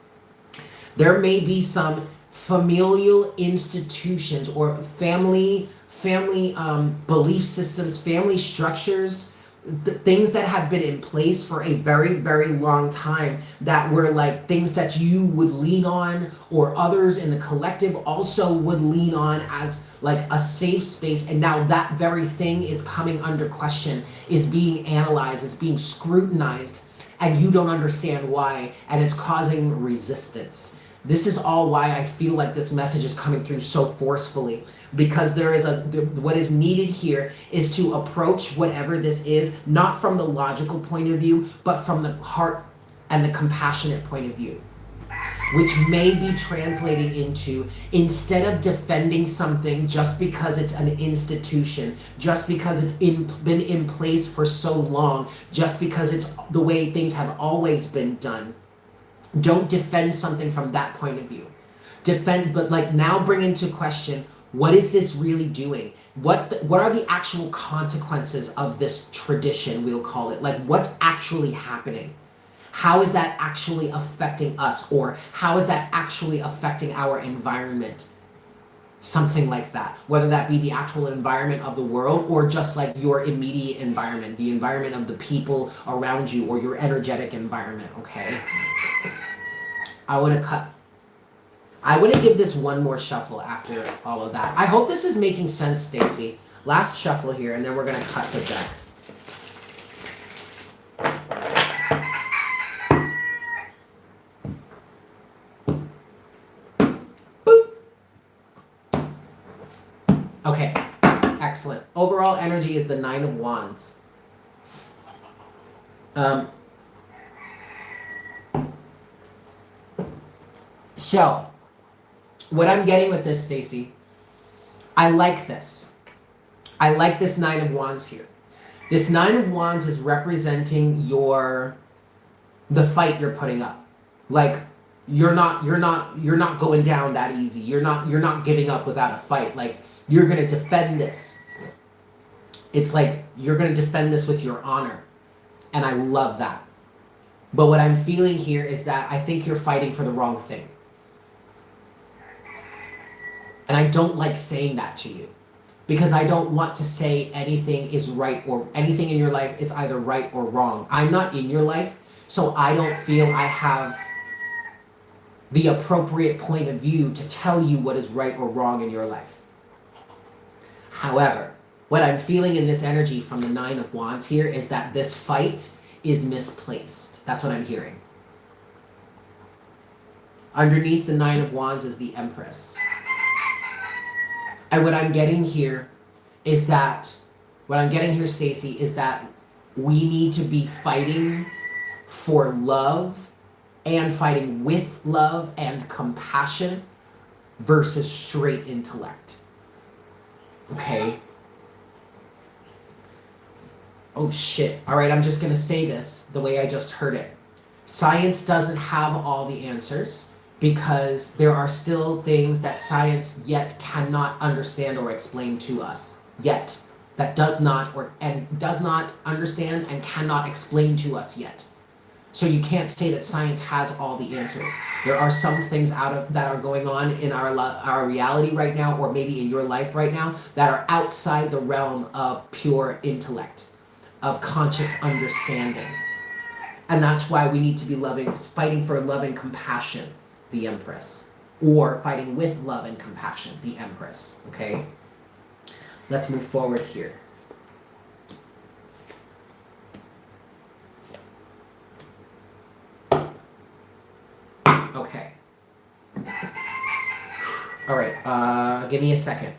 There may be some familial institutions or family belief systems, family structures, things that have been in place for a very, very long time that were like things that you would lean on, or others in the collective also would lean on as like a safe space. And now that very thing is coming under question, is being analyzed, is being scrutinized, and you don't understand why, and it's causing resistance. This is all why I feel like this message is coming through so forcefully, because what is needed here is to approach whatever this is, not from the logical point of view, but from the heart and the compassionate point of view, which may be translating into, instead of defending something just because it's an institution, just because it's been in place for so long, just because it's the way things have always been done. Don't defend something from that point of view. But like now bring into question, what is this really doing? What are the actual consequences of this tradition, we'll call it? Like what's actually happening? How is that actually affecting us? Or how is that actually affecting our environment? Something like that. Whether that be the actual environment of the world or just like your immediate environment, the environment of the people around you, or your energetic environment, okay? I want to give this one more shuffle after all of that. I hope this is making sense, Stacy. Last shuffle here, and then we're going to cut the deck. Boop. Okay, excellent. Overall energy is the Nine of Wands. So, what I'm getting with this, Stacy, I like this. I like this Nine of Wands here. This Nine of Wands is representing the fight you're putting up. Like you're not going down that easy. You're not giving up without a fight. Like you're going to defend this. It's like you're going to defend this with your honor. And I love that. But what I'm feeling here is that I think you're fighting for the wrong thing. And I don't like saying that to you, because I don't want to say anything is right, or anything in your life is either right or wrong. I'm not in your life, so I don't feel I have the appropriate point of view to tell you what is right or wrong in your life. However, what I'm feeling in this energy from the Nine of Wands here is that this fight is misplaced. That's what I'm hearing. Underneath the Nine of Wands is the Empress. And what I'm getting here, Stacey, is that we need to be fighting for love and fighting with love and compassion versus straight intellect. Okay? Oh shit. All right, I'm just going to say this the way I just heard it. Science doesn't have all the answers, because there are still things that science yet cannot understand or explain to us. Yet. That does not understand and cannot explain to us yet. So you can't say that science has all the answers. There are some things that are going on in our reality right now, or maybe in your life right now, that are outside the realm of pure intellect, of conscious understanding. And that's why we need to be fighting for love and compassion, the Empress. Or fighting with love and compassion, the Empress. Okay? Let's move forward here. Okay. All right, give me a second.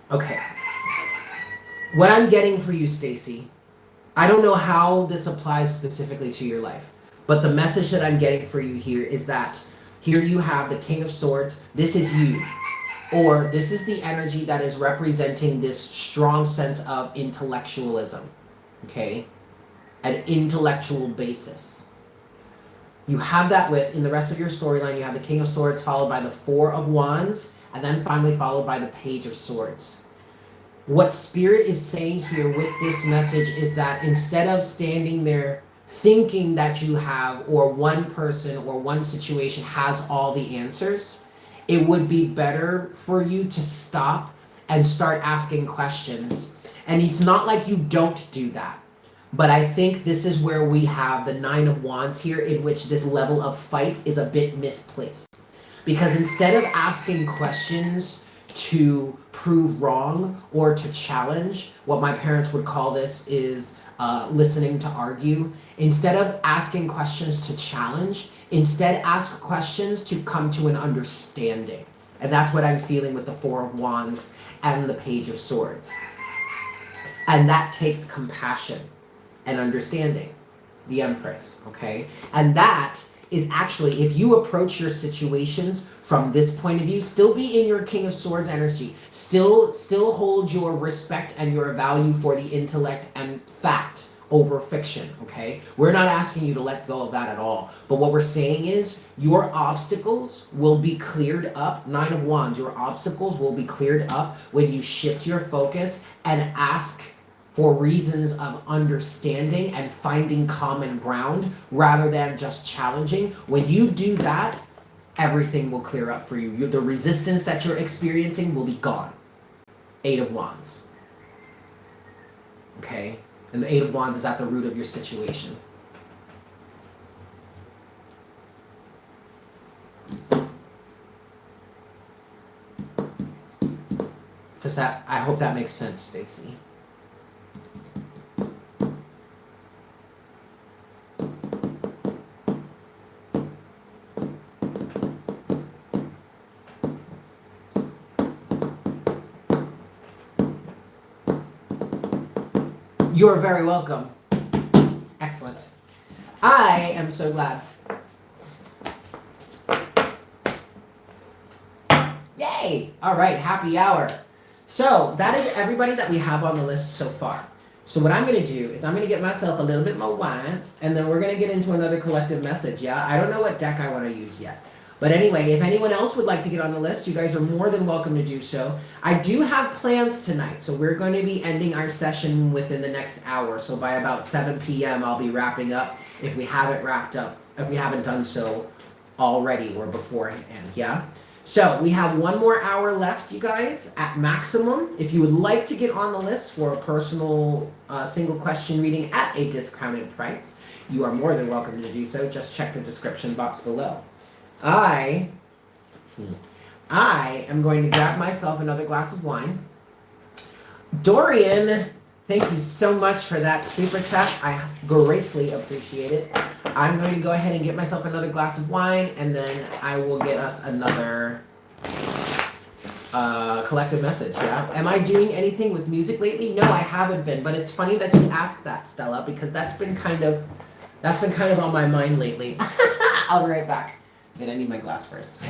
Okay. What I'm getting for you, Stacy, I don't know how this applies specifically to your life, but the message that I'm getting for you here is that here you have the King of Swords. This is you. Or this is the energy that is representing this strong sense of intellectualism. Okay? An intellectual basis. You have that in the rest of your storyline, you have the King of Swords followed by the Four of Wands, and then finally followed by the Page of Swords. What Spirit is saying here with this message is that instead of standing there thinking that you have, or one person or one situation has all the answers, it would be better for you to stop and start asking questions. And it's not like you don't do that. But I think this is where we have the Nine of Wands here, in which this level of fight is a bit misplaced. Because instead of asking questions to prove wrong or to challenge, what my parents would call this is listening to argue. Instead of asking questions to challenge, instead ask questions to come to an understanding. And that's what I'm feeling with the Four of Wands and the Page of Swords. And that takes compassion and understanding, the Empress, okay? And that is actually, if you approach your situations from this point of view, still be in your King of Swords energy, still hold your respect and your value for the intellect and fact over fiction, okay? We're not asking you to let go of that at all. But what we're saying is your obstacles will be cleared up. Nine of Wands, your obstacles will be cleared up when you shift your focus and ask for reasons of understanding and finding common ground rather than just challenging. When you do that, everything will clear up for you. The resistance that you're experiencing will be gone. Eight of Wands. Okay? And the Eight of Wands is at the root of your situation. Just that, I hope that makes sense, Stacy. You're very welcome. Excellent. I am so glad. Yay! All right, happy hour. So that is everybody that we have on the list so far. So what I'm going to do is I'm going to get myself a little bit more wine, and then we're going to get into another collective message, yeah? I don't know what deck I want to use yet. But anyway, if anyone else would like to get on the list, you guys are more than welcome to do so. I do have plans tonight, so we're going to be ending our session within the next hour. So by about 7 p.m., I'll be wrapping up if we haven't wrapped up, if we haven't done so already or beforehand, yeah? So we have one more hour left, you guys, at maximum. If you would like to get on the list for a personal single question reading at a discounted price, you are more than welcome to do so. Just check the description box below. I am going to grab myself another glass of wine. Dorian, thank you so much for that super chat. I greatly appreciate it. I'm going to go ahead and get myself another glass of wine, and then I will get us another collective message, yeah? Am I doing anything with music lately? No, I haven't been, but it's funny that you asked that, Stella, because that's been kind of on my mind lately. I'll be right back. Wait, I need my glass first.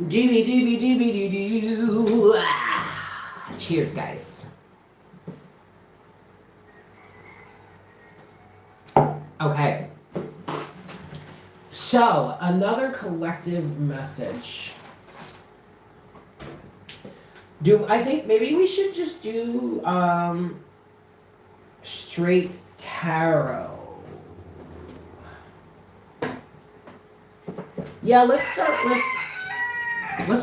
Doobie doobie doobie doo doo. Ah. Cheers, guys. Okay. So, another collective message. I think maybe we should just do straight tarot. Yeah, let's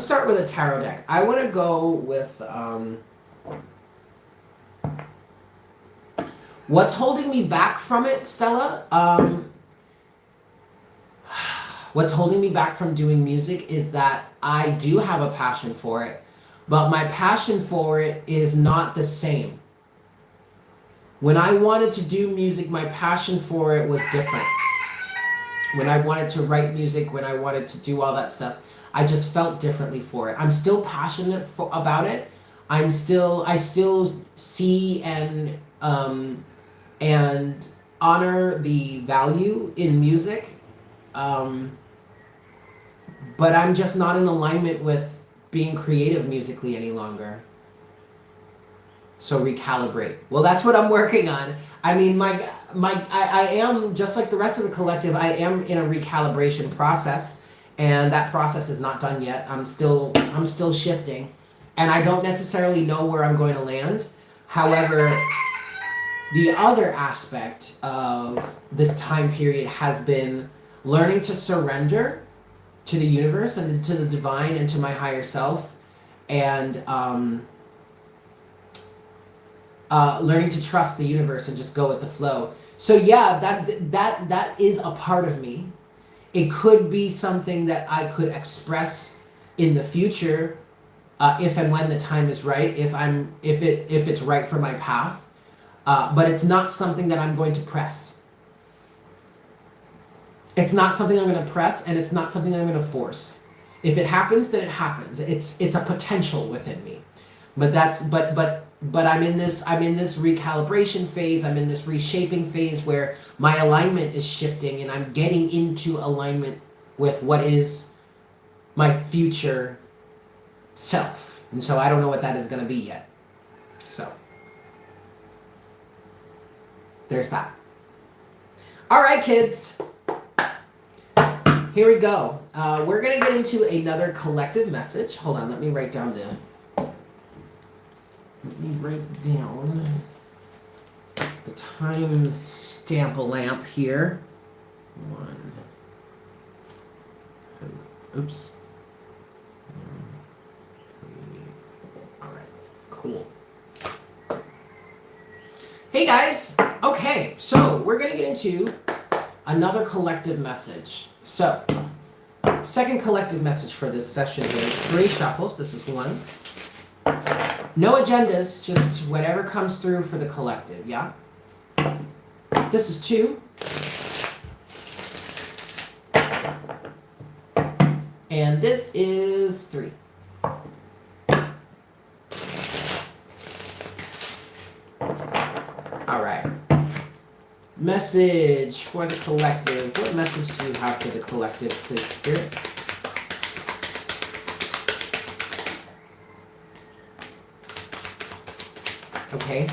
start with a tarot deck. I want to go with what's holding me back from it, Stella? What's holding me back from doing music is that I do have a passion for it, but my passion for it is not the same. When I wanted to do music, my passion for it was different. When I wanted to write music, when I wanted to do all that stuff, I just felt differently for it. I'm still passionate about it. I still see and honor the value in music. But I'm just not in alignment with being creative musically any longer. So recalibrate. Well, that's what I'm working on. I mean, I am, just like the rest of the collective, I am in a recalibration process, and that process is not done yet. I'm still shifting, and I don't necessarily know where I'm going to land. However, the other aspect of this time period has been learning to surrender to the universe and to the divine and to my higher self, and learning to trust the universe and just go with the flow. So yeah, that is a part of me. It could be something that I could express in the future, if and when the time is right. If it's right for my path, but it's not something that I'm going to press. It's not something I'm going to press, and it's not something I'm going to force. If it happens, then it happens. It's a potential within me, but I'm in this recalibration phase. I'm in this reshaping phase where my alignment is shifting, and I'm getting into alignment with what is my future self. And so I don't know what that is going to be yet. So there's that. All right, kids. Here we go. We're going to get into another collective message. Hold on, let me write down the time stamp lamp here. Oops. All right, cool. Hey guys. Okay, so we're going to get into another collective message. So, second collective message for this session here. 3 shuffles. This is 1. No agendas, just whatever comes through for the collective, yeah? This is 2. And this is 3. All right. Message for the collective. What message do you have for the collective, please, Spirit? Okay.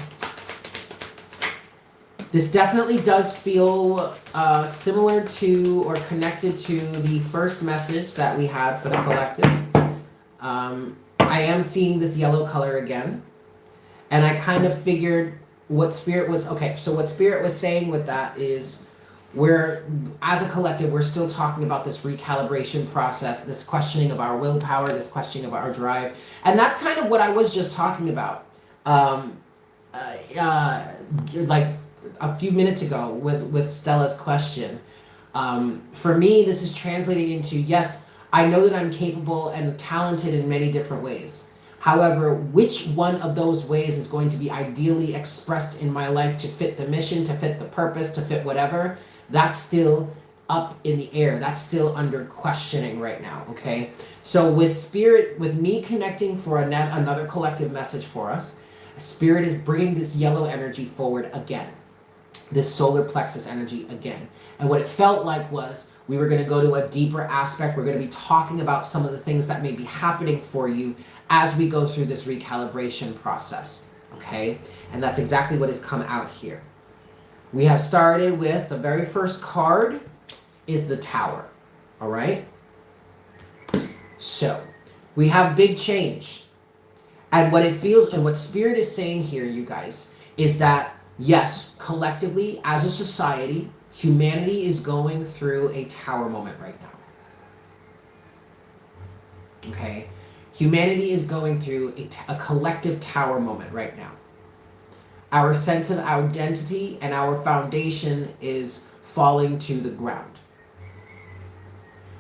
This definitely does feel similar to or connected to the first message that we had for the collective. I am seeing this yellow color again. And I kind of figured what Spirit was... Okay, so what Spirit was saying with that is as a collective, we're still talking about this recalibration process, this questioning of our willpower, this questioning of our drive. And that's kind of what I was just talking about. Like a few minutes ago with Stella's question. For me, this is translating into, yes, I know that I'm capable and talented in many different ways. However, which one of those ways is going to be ideally expressed in my life to fit the mission, to fit the purpose, to fit whatever, that's still up in the air. That's still under questioning right now, okay? So with Spirit, with me connecting for another collective message for us, Spirit is bringing this yellow energy forward again. this solar plexus energy again. And what it felt like was we were going to go to a deeper aspect. We're going to be talking about some of the things that may be happening for you as we go through this recalibration process. Okay? And that's exactly what has come out here. We have started with the very first card is the Tower. All right? So, we have big change. And what it feels, and what Spirit is saying here, you guys, is that yes, collectively, as a society, humanity is going through a tower moment right now. Okay? Humanity is going through a collective tower moment right now. Our sense of identity and our foundation is falling to the ground.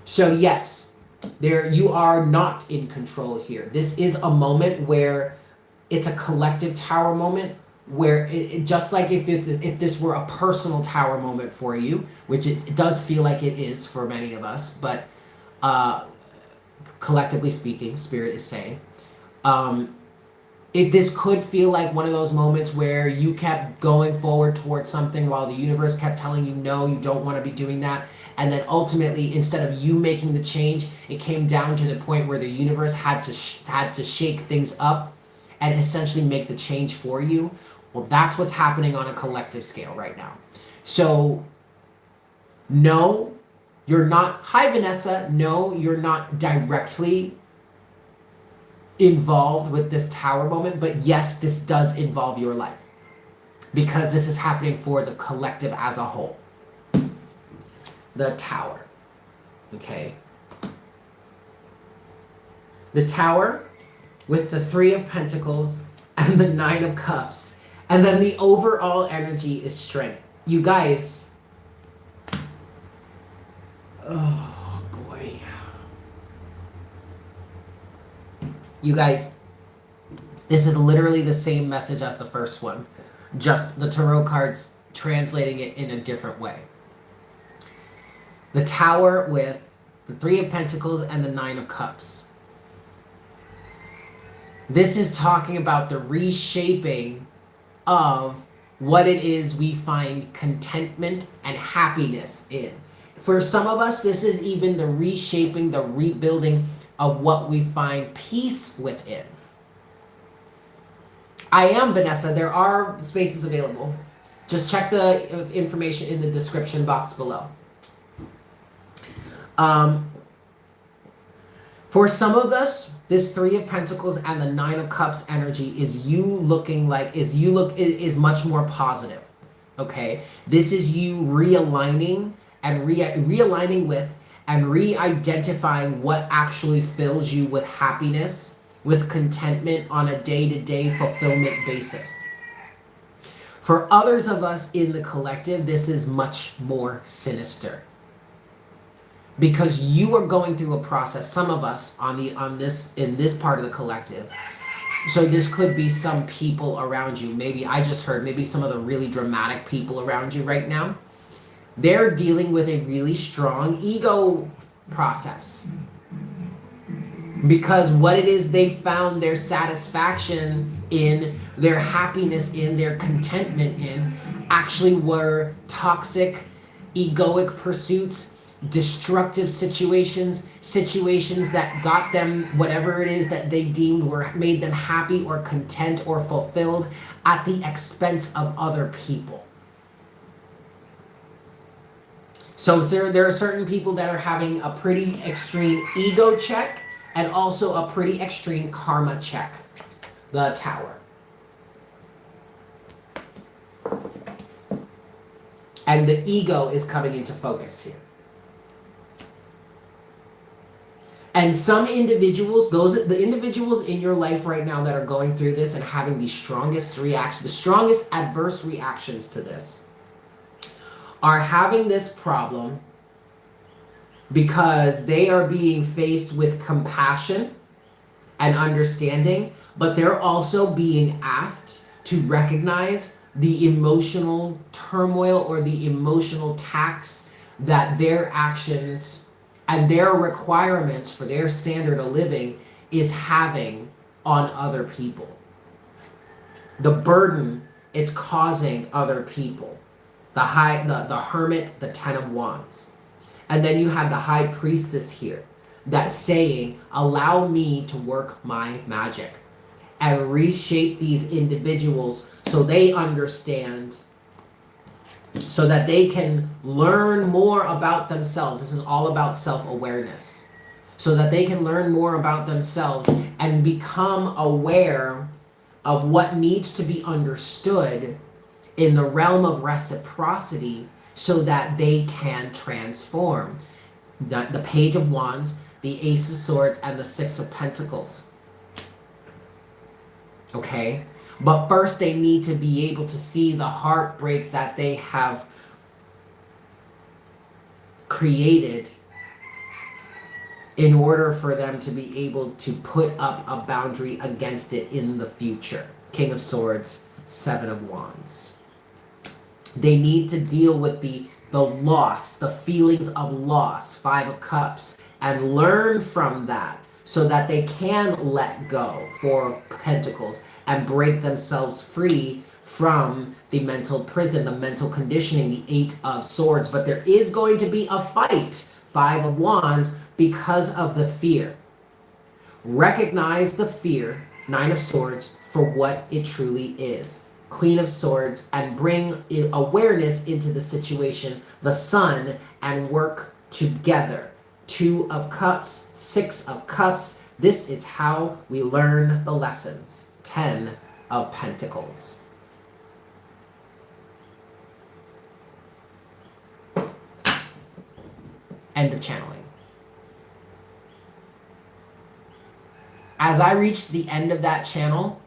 So yes, you are not in control here. This is a moment where it's a collective tower moment, where it just like if this were a personal tower moment for you, which it does feel like it is for many of us, but collectively speaking, Spirit is saying, this could feel like one of those moments where you kept going forward towards something while the universe kept telling you, no, you don't want to be doing that. And then ultimately, instead of you making the change, it came down to the point where the universe had to shake things up and essentially make the change for you. Well, that's what's happening on a collective scale right now. So, no, you're not, hi Vanessa, no, you're not directly involved with this tower moment, but yes, this does involve your life because this is happening for the collective as a whole. The Tower. Okay. The Tower with the Three of Pentacles and the Nine of Cups. And then the overall energy is strength. You guys. Oh boy. You guys, this is literally the same message as the first one. Just the tarot cards translating it in a different way. The Tower with the Three of Pentacles and the Nine of Cups. This is talking about the reshaping of what it is we find contentment and happiness in. For some of us, this is even the reshaping, the rebuilding of what we find peace within. I am Vanessa. There are spaces available. Just check the information in the description box below. For some of us, this Three of Pentacles and the Nine of Cups energy is you looking like, is much more positive. Okay? This is you realigning and realigning with and re-identifying what actually fills you with happiness, with contentment on a day-to-day fulfillment basis. For others of us in the collective, this is much more sinister. Because you are going through a process, some of us in this part of the collective. So this could be some people around you. Maybe I just heard maybe some of the really dramatic people around you right now. They're dealing with a really strong ego process. Because what it is they found their satisfaction in, their happiness in, their contentment in, actually were toxic, egoic pursuits, destructive situations that got them whatever it is that they deemed made them happy or content or fulfilled at the expense of other people. So there are certain people that are having a pretty extreme ego check and also a pretty extreme karma check. The Tower. And the ego is coming into focus here. And some individuals, the individuals in your life right now that are going through this and having the strongest reaction, the strongest adverse reactions to this, are having this problem because they are being faced with compassion and understanding, but they're also being asked to recognize the emotional turmoil or the emotional tax that their actions and their requirements for their standard of living is having on other people. The burden it's causing other people. the hermit, the 10 of wands. And then you have the high priestess here that's saying, allow me to work my magic and reshape these individuals so they understand, so that they can learn more about themselves. This is all about self-awareness. So that they can learn more about themselves and become aware of what needs to be understood in the realm of reciprocity so that they can transform. The Page of Wands, the Ace of Swords, and the Six of Pentacles. Okay? But first they need to be able to see the heartbreak that they have created in order for them to be able to put up a boundary against it in the future. King of Swords, Seven of Wands. They need to deal with the loss, the feelings of loss, Five of Cups, and learn from that so that they can let go, Four of Pentacles, and break themselves free from the mental prison, the mental conditioning, the Eight of Swords. But there is going to be a fight, Five of Wands, because of the fear. Recognize the fear, Nine of Swords, for what it truly is. Queen of Swords, and bring awareness into the situation, the Sun, and work together. Two of Cups, Six of Cups. This is how we learn the lessons. 10 of Pentacles. End of channeling. As I reached the end of that channel,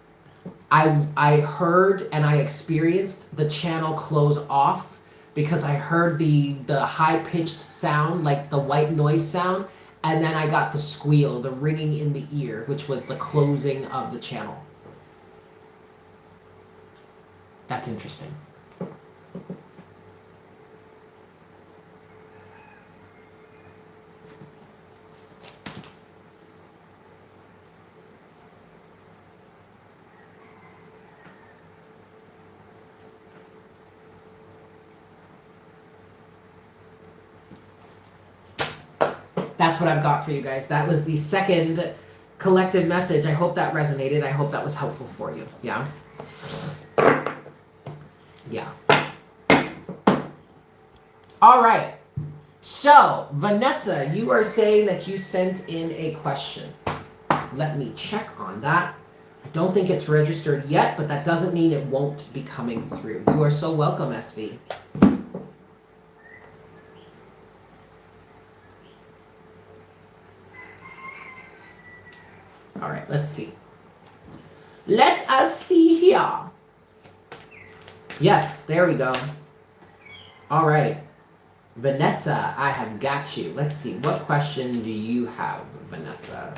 I heard and I experienced the channel close off because I heard the high-pitched sound, like the white noise sound, and then I got the squeal, the ringing in the ear, which was the closing of the channel. That's interesting. That's what I've got for you guys. That was the second collective message. I hope that resonated. I hope that was helpful for you. Yeah? Yeah. All right. So, Vanessa, you are saying that you sent in a question. Let me check on that. I don't think it's registered yet, but that doesn't mean it won't be coming through. You are so welcome, SV. All right, let's see. Let us see here. Yes, there we go. All right. Vanessa, I have got you. Let's see. What question do you have, Vanessa?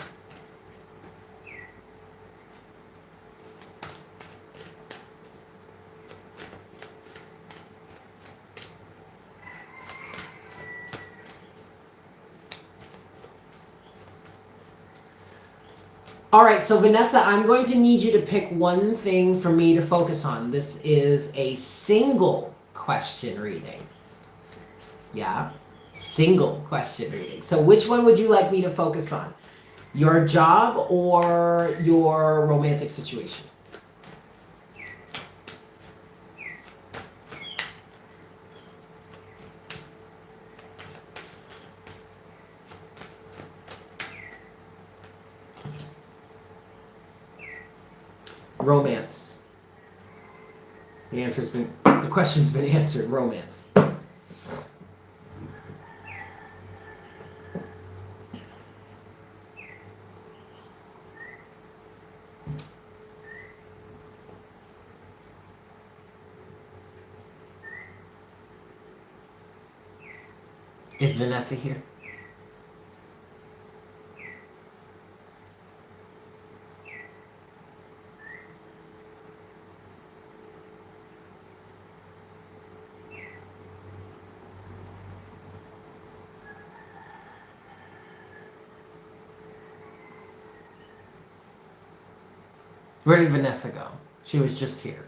All right, so Vanessa, I'm going to need you to pick one thing for me to focus on. This is a single question reading. Yeah, single question reading. So which one would you like me to focus on? Your job or your romantic situation? Romance. The question's been answered. Romance. Is Vanessa here? Where did Vanessa go? She was just here.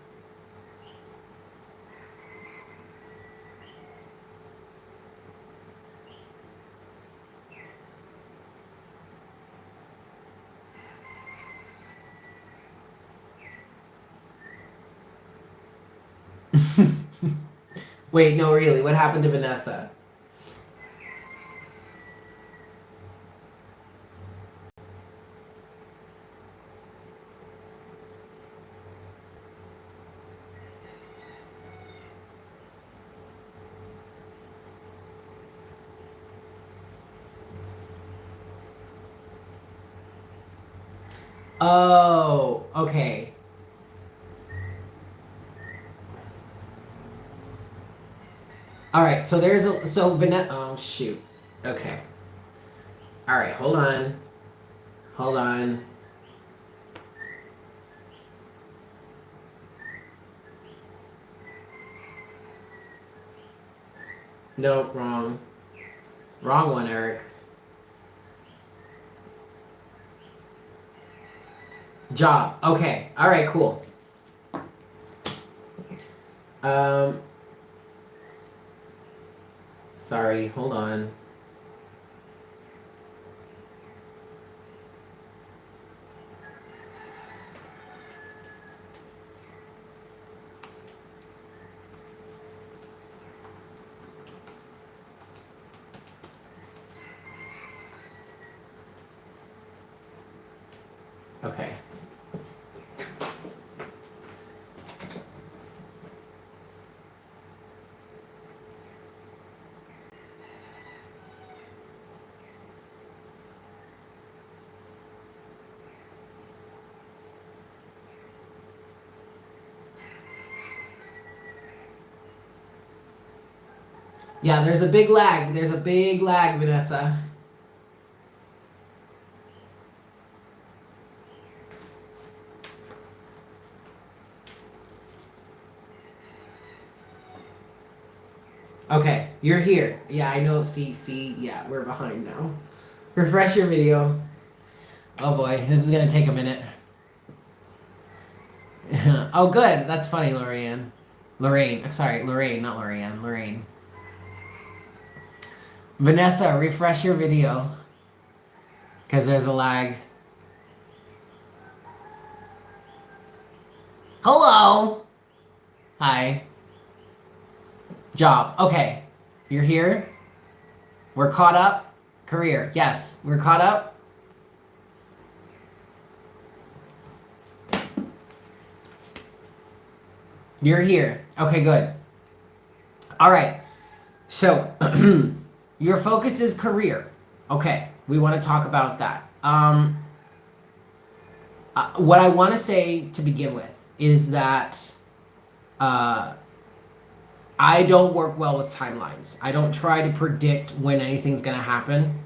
Wait, no, really, what happened to Vanessa? Oh, okay. All right, so there's a so Vanessa. Oh shoot. Okay. All right, hold on. Hold on. Nope, wrong. Wrong one, Eric. Job. Okay. All right, cool. Um sorry, hold on. Okay. Yeah, there's a big lag. There's a big lag, Vanessa. Okay, you're here. Yeah, I know. See, yeah, we're behind now. Refresh your video. Oh boy, this is gonna take a minute. Oh, good. That's funny, Lorraine. Lorraine. Sorry, Lorraine, not Lorianne. Lorraine. Vanessa, refresh your video. Because there's a lag. Hello! Hi. Job. Okay. You're here? We're caught up? Career. Yes. We're caught up? You're here. Okay, good. All right. So, your focus is career. Okay. We want to talk about that. What I want to say to begin with is that I don't work well with timelines. I don't try to predict when anything's going to happen.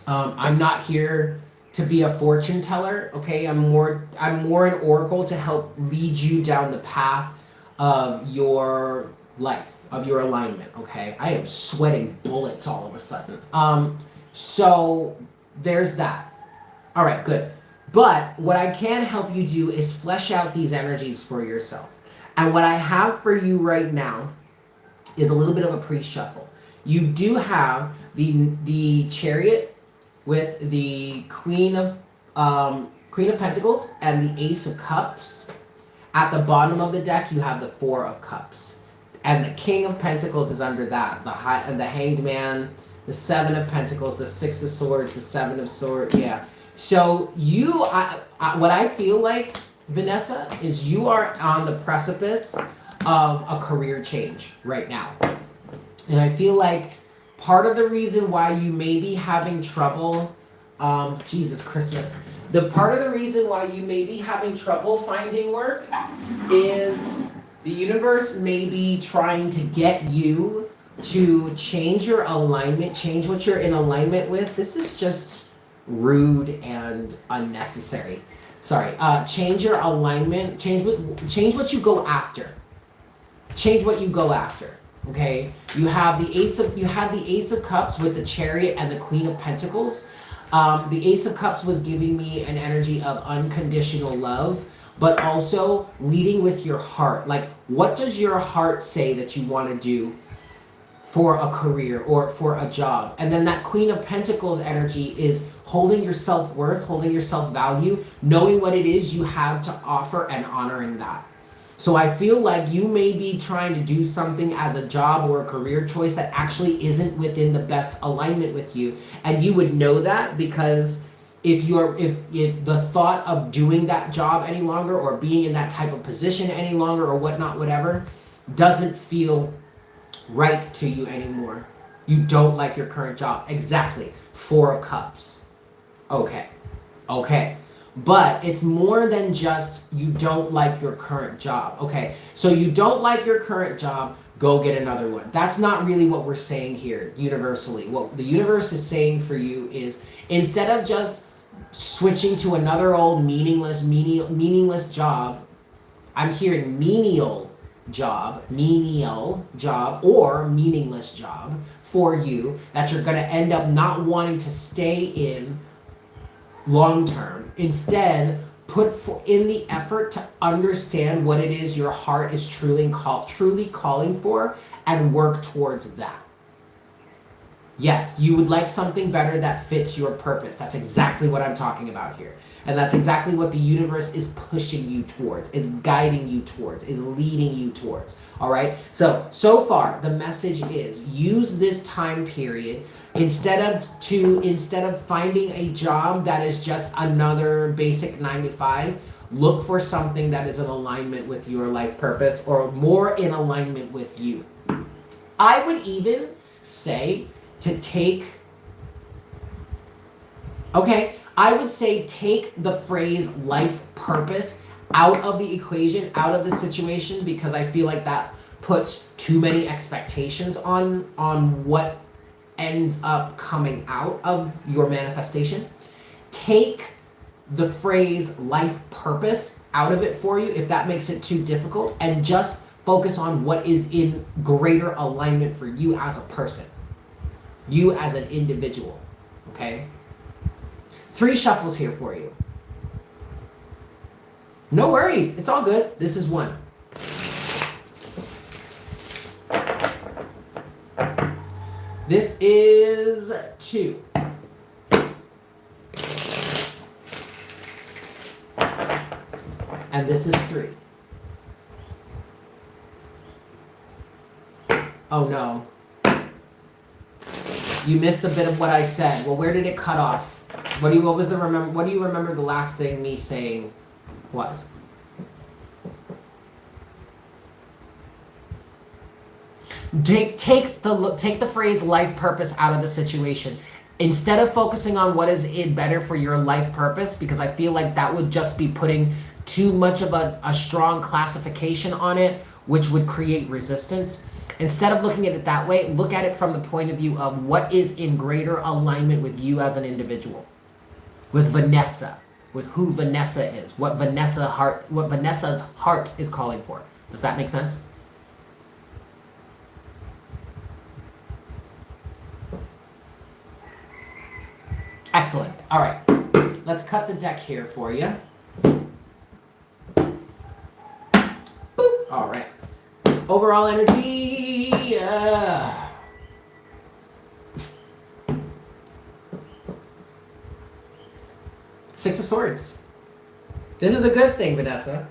I'm not here to be a fortune teller, okay? I'm more an oracle to help lead you down the path of your life, of your alignment, okay? I am sweating bullets all of a sudden. So there's that. All right, good. But what I can help you do is flesh out these energies for yourself. And what I have for you right now is a little bit of a pre-shuffle. You do have the Chariot with the Queen of Pentacles and the Ace of Cups. At the bottom of the deck, you have the Four of Cups, and the King of Pentacles is under that. The Hanged Man, the Seven of Pentacles, the Six of Swords, the Seven of Swords. Yeah. So what I feel like, Vanessa, is you are on the precipice of a career change right now. And I feel like part of the reason why you may be having trouble, Jesus Christmas, the part of the reason why you may be having trouble finding work is the universe may be trying to get you to change your alignment, change what you're in alignment with. This is just rude and unnecessary. Sorry. Change your alignment. Change what you go after. Change what you go after. Okay. You had the Ace of Cups with the Chariot and the Queen of Pentacles. The Ace of Cups was giving me an energy of unconditional love, but also leading with your heart. Like, what does your heart say that you want to do for a career or for a job? And then that Queen of Pentacles energy is holding your self-worth, holding your self-value, knowing what it is you have to offer and honoring that. So I feel like you may be trying to do something as a job or a career choice that actually isn't within the best alignment with you. And you would know that because if the thought of doing that job any longer or being in that type of position any longer or whatnot, whatever, doesn't feel right to you anymore. You don't like your current job. Exactly. 4 of Cups. Okay. But it's more than just you don't like your current job. Okay. So you don't like your current job, go get another one. That's not really what we're saying here universally. What the universe is saying for you is instead of just switching to another old meaningless job, I'm hearing menial job or meaningless job for you that you're going to end up not wanting to stay in long term. Instead, put in the effort to understand what it is your heart is truly calling for and work towards that. Yes, you would like something better that fits your purpose. That's exactly what I'm talking about here. And that's exactly what the universe is pushing you towards, is guiding you towards, is leading you towards. All right? So far, the message is use this time period instead of finding a job that is just another basic 9 to 5, look for something that is in alignment with your life purpose or more in alignment with you. I would even say to take the phrase life purpose out of the equation, out of the situation, because I feel like that puts too many expectations on what ends up coming out of your manifestation. Take the phrase life purpose out of it for you if that makes it too difficult, and just focus on what is in greater alignment for you as a person, you as an individual. Okay? 3 shuffles here for you. No worries, it's all good. This is 1. This is 2. And this is 3. Oh no. You missed a bit of what I said. Well, where did it cut off? What do you remember the last thing me saying was? Take the phrase life purpose out of the situation. Instead of focusing on what is better for your life purpose, because I feel like that would just be putting too much of a strong classification on it, which would create resistance. Instead of looking at it that way, look at it from the point of view of what is in greater alignment with you as an individual. With Vanessa, with who Vanessa is, what Vanessa's heart is calling for. Does that make sense? Excellent. All right. Let's cut the deck here for you. Boop. All right. Overall energy. 6 of Swords. This is a good thing, Vanessa.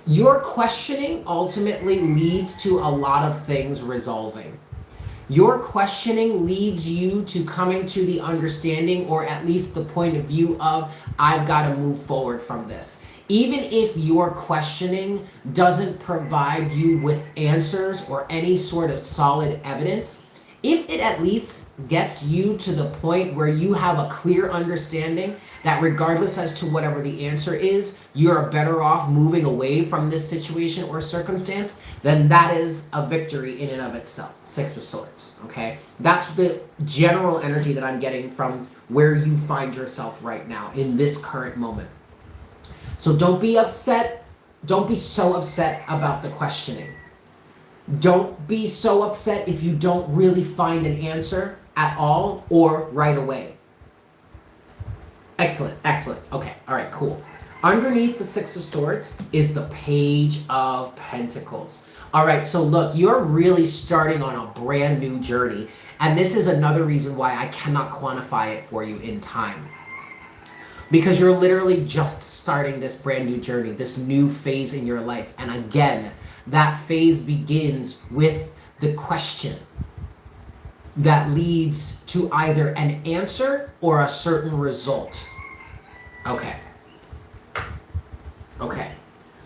Your questioning ultimately leads to a lot of things resolving. Your questioning leads you to coming to the understanding, or at least the point of view of, I've got to move forward from this. Even if your questioning doesn't provide you with answers or any sort of solid evidence, if it at least gets you to the point where you have a clear understanding that regardless as to whatever the answer is, you're better off moving away from this situation or circumstance, then that is a victory in and of itself. 6 of Swords, okay? That's the general energy that I'm getting from where you find yourself right now in this current moment. So don't be upset. Don't be so upset about the questioning. Don't be so upset if you don't really find an answer at all or right away. Excellent, excellent. Okay, all right, cool. Underneath the 6 of Swords is the Page of Pentacles. All right, so look, you're really starting on a brand new journey. And this is another reason why I cannot quantify it for you in time. because you're literally just starting this brand new journey, this new phase in your life. And again, that phase begins with the question that leads to either an answer or a certain result. Okay. Okay.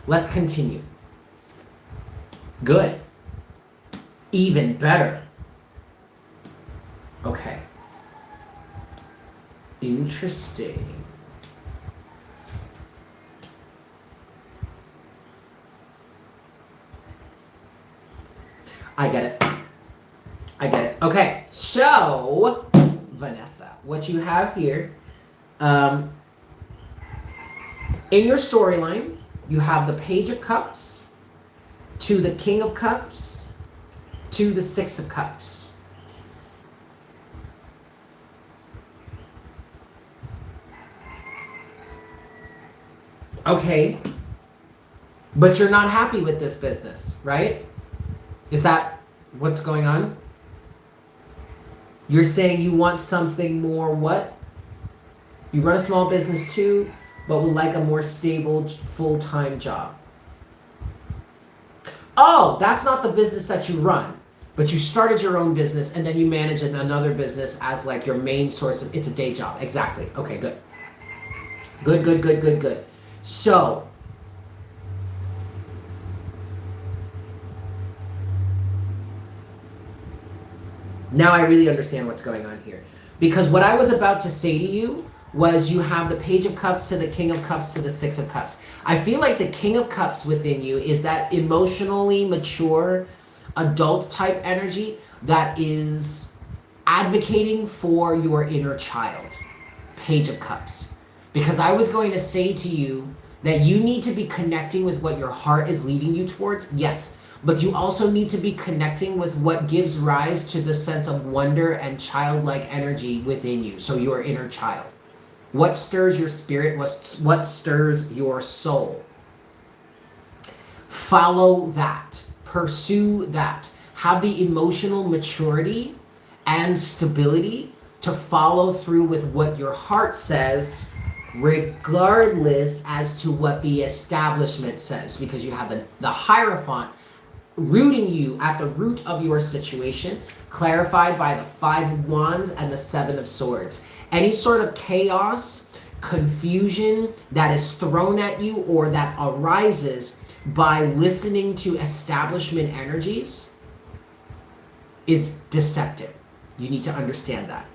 Let's continue. Good. Even better. Okay. Interesting. I get it. I get it. Okay, so, Vanessa, what you have here, in your storyline, you have the Page of Cups to the King of Cups to the Six of Cups. Okay, but you're not happy with this business, right? Is that what's going on? You're saying you want something more what? You run a small business too, but would like a more stable full-time job. Oh, that's not the business that you run, but you started your own business and then you manage another business as like your main source of, it's a day job. Exactly. Okay, good. Good, good, good, good, good. So, now I really understand what's going on here. Because what I was about to say to you was you have the Page of Cups to the King of Cups to the Six of Cups. I feel like the King of Cups within you is that emotionally mature, adult type energy that is advocating for your inner child. Page of Cups. Because I was going to say to you that you need to be connecting with what your heart is leading you towards. Yes. But you also need to be connecting with what gives rise to the sense of wonder and childlike energy within you. So your inner child. What stirs your spirit? What stirs your soul? Follow that. Pursue that. Have the emotional maturity and stability to follow through with what your heart says, regardless as to what the establishment says. Because you have the Hierophant rooting you at the root of your situation, clarified by the Five of Wands and the Seven of Swords. Any sort of chaos, confusion that is thrown at you or that arises by listening to establishment energies is deceptive. You need to understand that.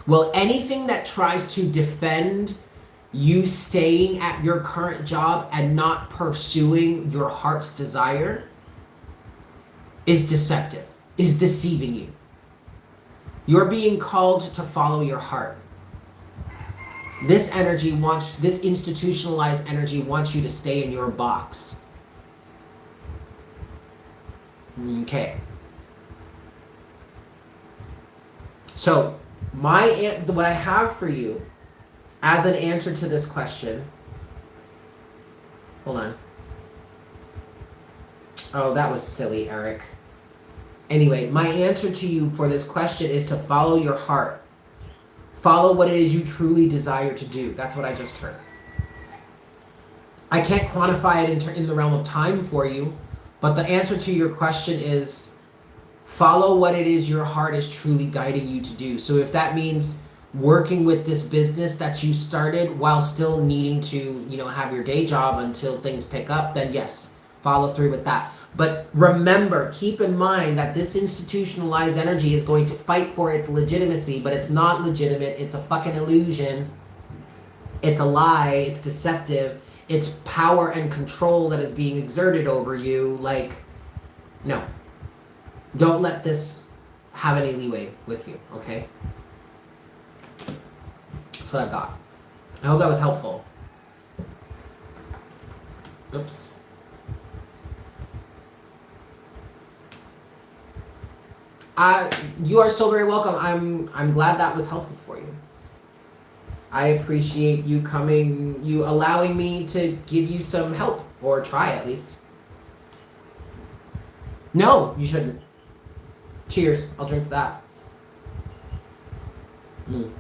Well, anything that tries to defend you staying at your current job and not pursuing your heart's desire is deceptive, is deceiving you. You're being called to follow your heart. This energy wants, this institutionalized energy wants you to stay in your box. Okay. So, what I have for you as an answer to this question, hold on. Oh, that was silly, Eric. Anyway, my answer to you for this question is to follow your heart. Follow what it is you truly desire to do. That's what I just heard. I can't quantify it in the realm of time for you, but the answer to your question is follow what it is your heart is truly guiding you to do. So if that means working with this business that you started while still needing to, have your day job until things pick up, then yes, follow through with that. But remember, keep in mind that this institutionalized energy is going to fight for its legitimacy, but it's not legitimate. It's a fucking illusion. It's a lie. It's deceptive. It's power and control that is being exerted over you. No. Don't let this have any leeway with you, okay? That's what I've got. I hope that was helpful. Oops. You are so very welcome. I'm glad that was helpful for you. I appreciate you coming, you allowing me to give you some help, or try at least. No, you shouldn't. Cheers. I'll drink to that. Mm.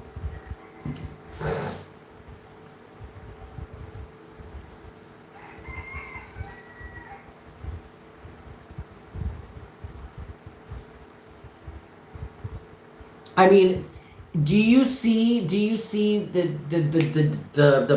I mean, do you see the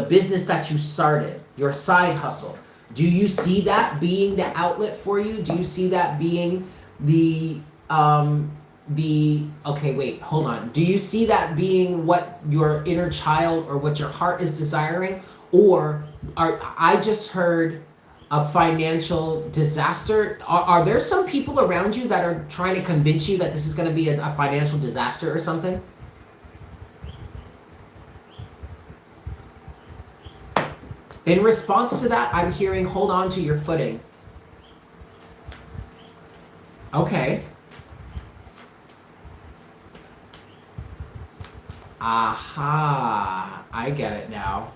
business that you started, your side hustle? Do you see that being the outlet for you? Do you see that being the um the okay, wait, hold on. Do you see that being what your inner child or what your heart is desiring? Or I just heard a financial disaster. Are there some people around you that are trying to convince you that this is going to be a financial disaster or something? In response to that, I'm hearing hold on to your footing. Okay. Aha. I get it now.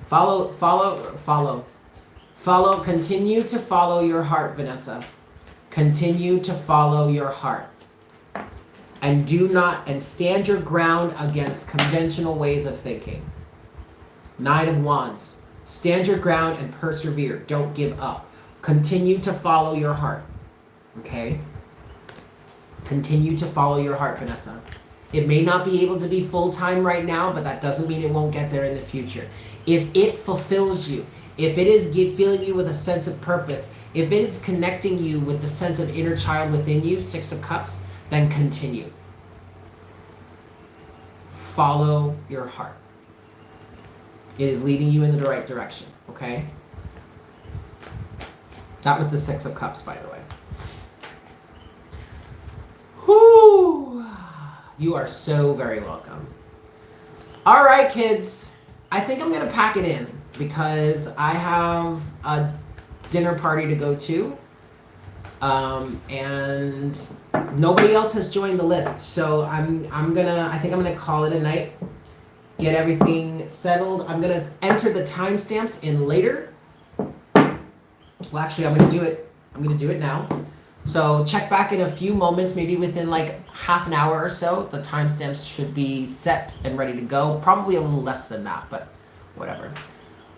Follow, follow, follow. Follow, continue to follow your heart, Vanessa. Continue to follow your heart. And and stand your ground against conventional ways of thinking. 9 of Wands. Stand your ground and persevere. Don't give up. Continue to follow your heart. Okay? Continue to follow your heart, Vanessa. It may not be able to be full-time right now, but that doesn't mean it won't get there in the future. If it fulfills you, if it is filling you with a sense of purpose, if it is connecting you with the sense of inner child within you, 6 of Cups, then continue. Follow your heart. It is leading you in the right direction, okay? That was the 6 of Cups, by the way. Whew. You are so very welcome. All right, kids. I think I'm going to pack it in because I have a dinner party to go to. And nobody else has joined the list. So I think I'm gonna call it a night. Get everything settled. I'm gonna enter the timestamps in later. Well, actually, I'm gonna do it now. So check back in a few moments, maybe within like half an hour or so. The timestamps should be set and ready to go. Probably a little less than that, but whatever.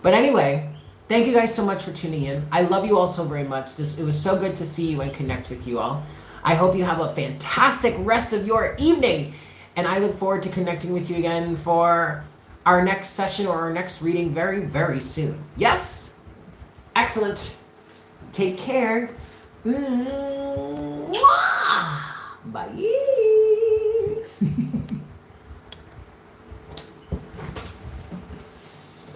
But anyway, thank you guys so much for tuning in. I love you all so very much. It was so good to see you and connect with you all. I hope you have a fantastic rest of your evening. And I look forward to connecting with you again for our next session or our next reading very, very soon. Yes? Excellent. Take care. Bye.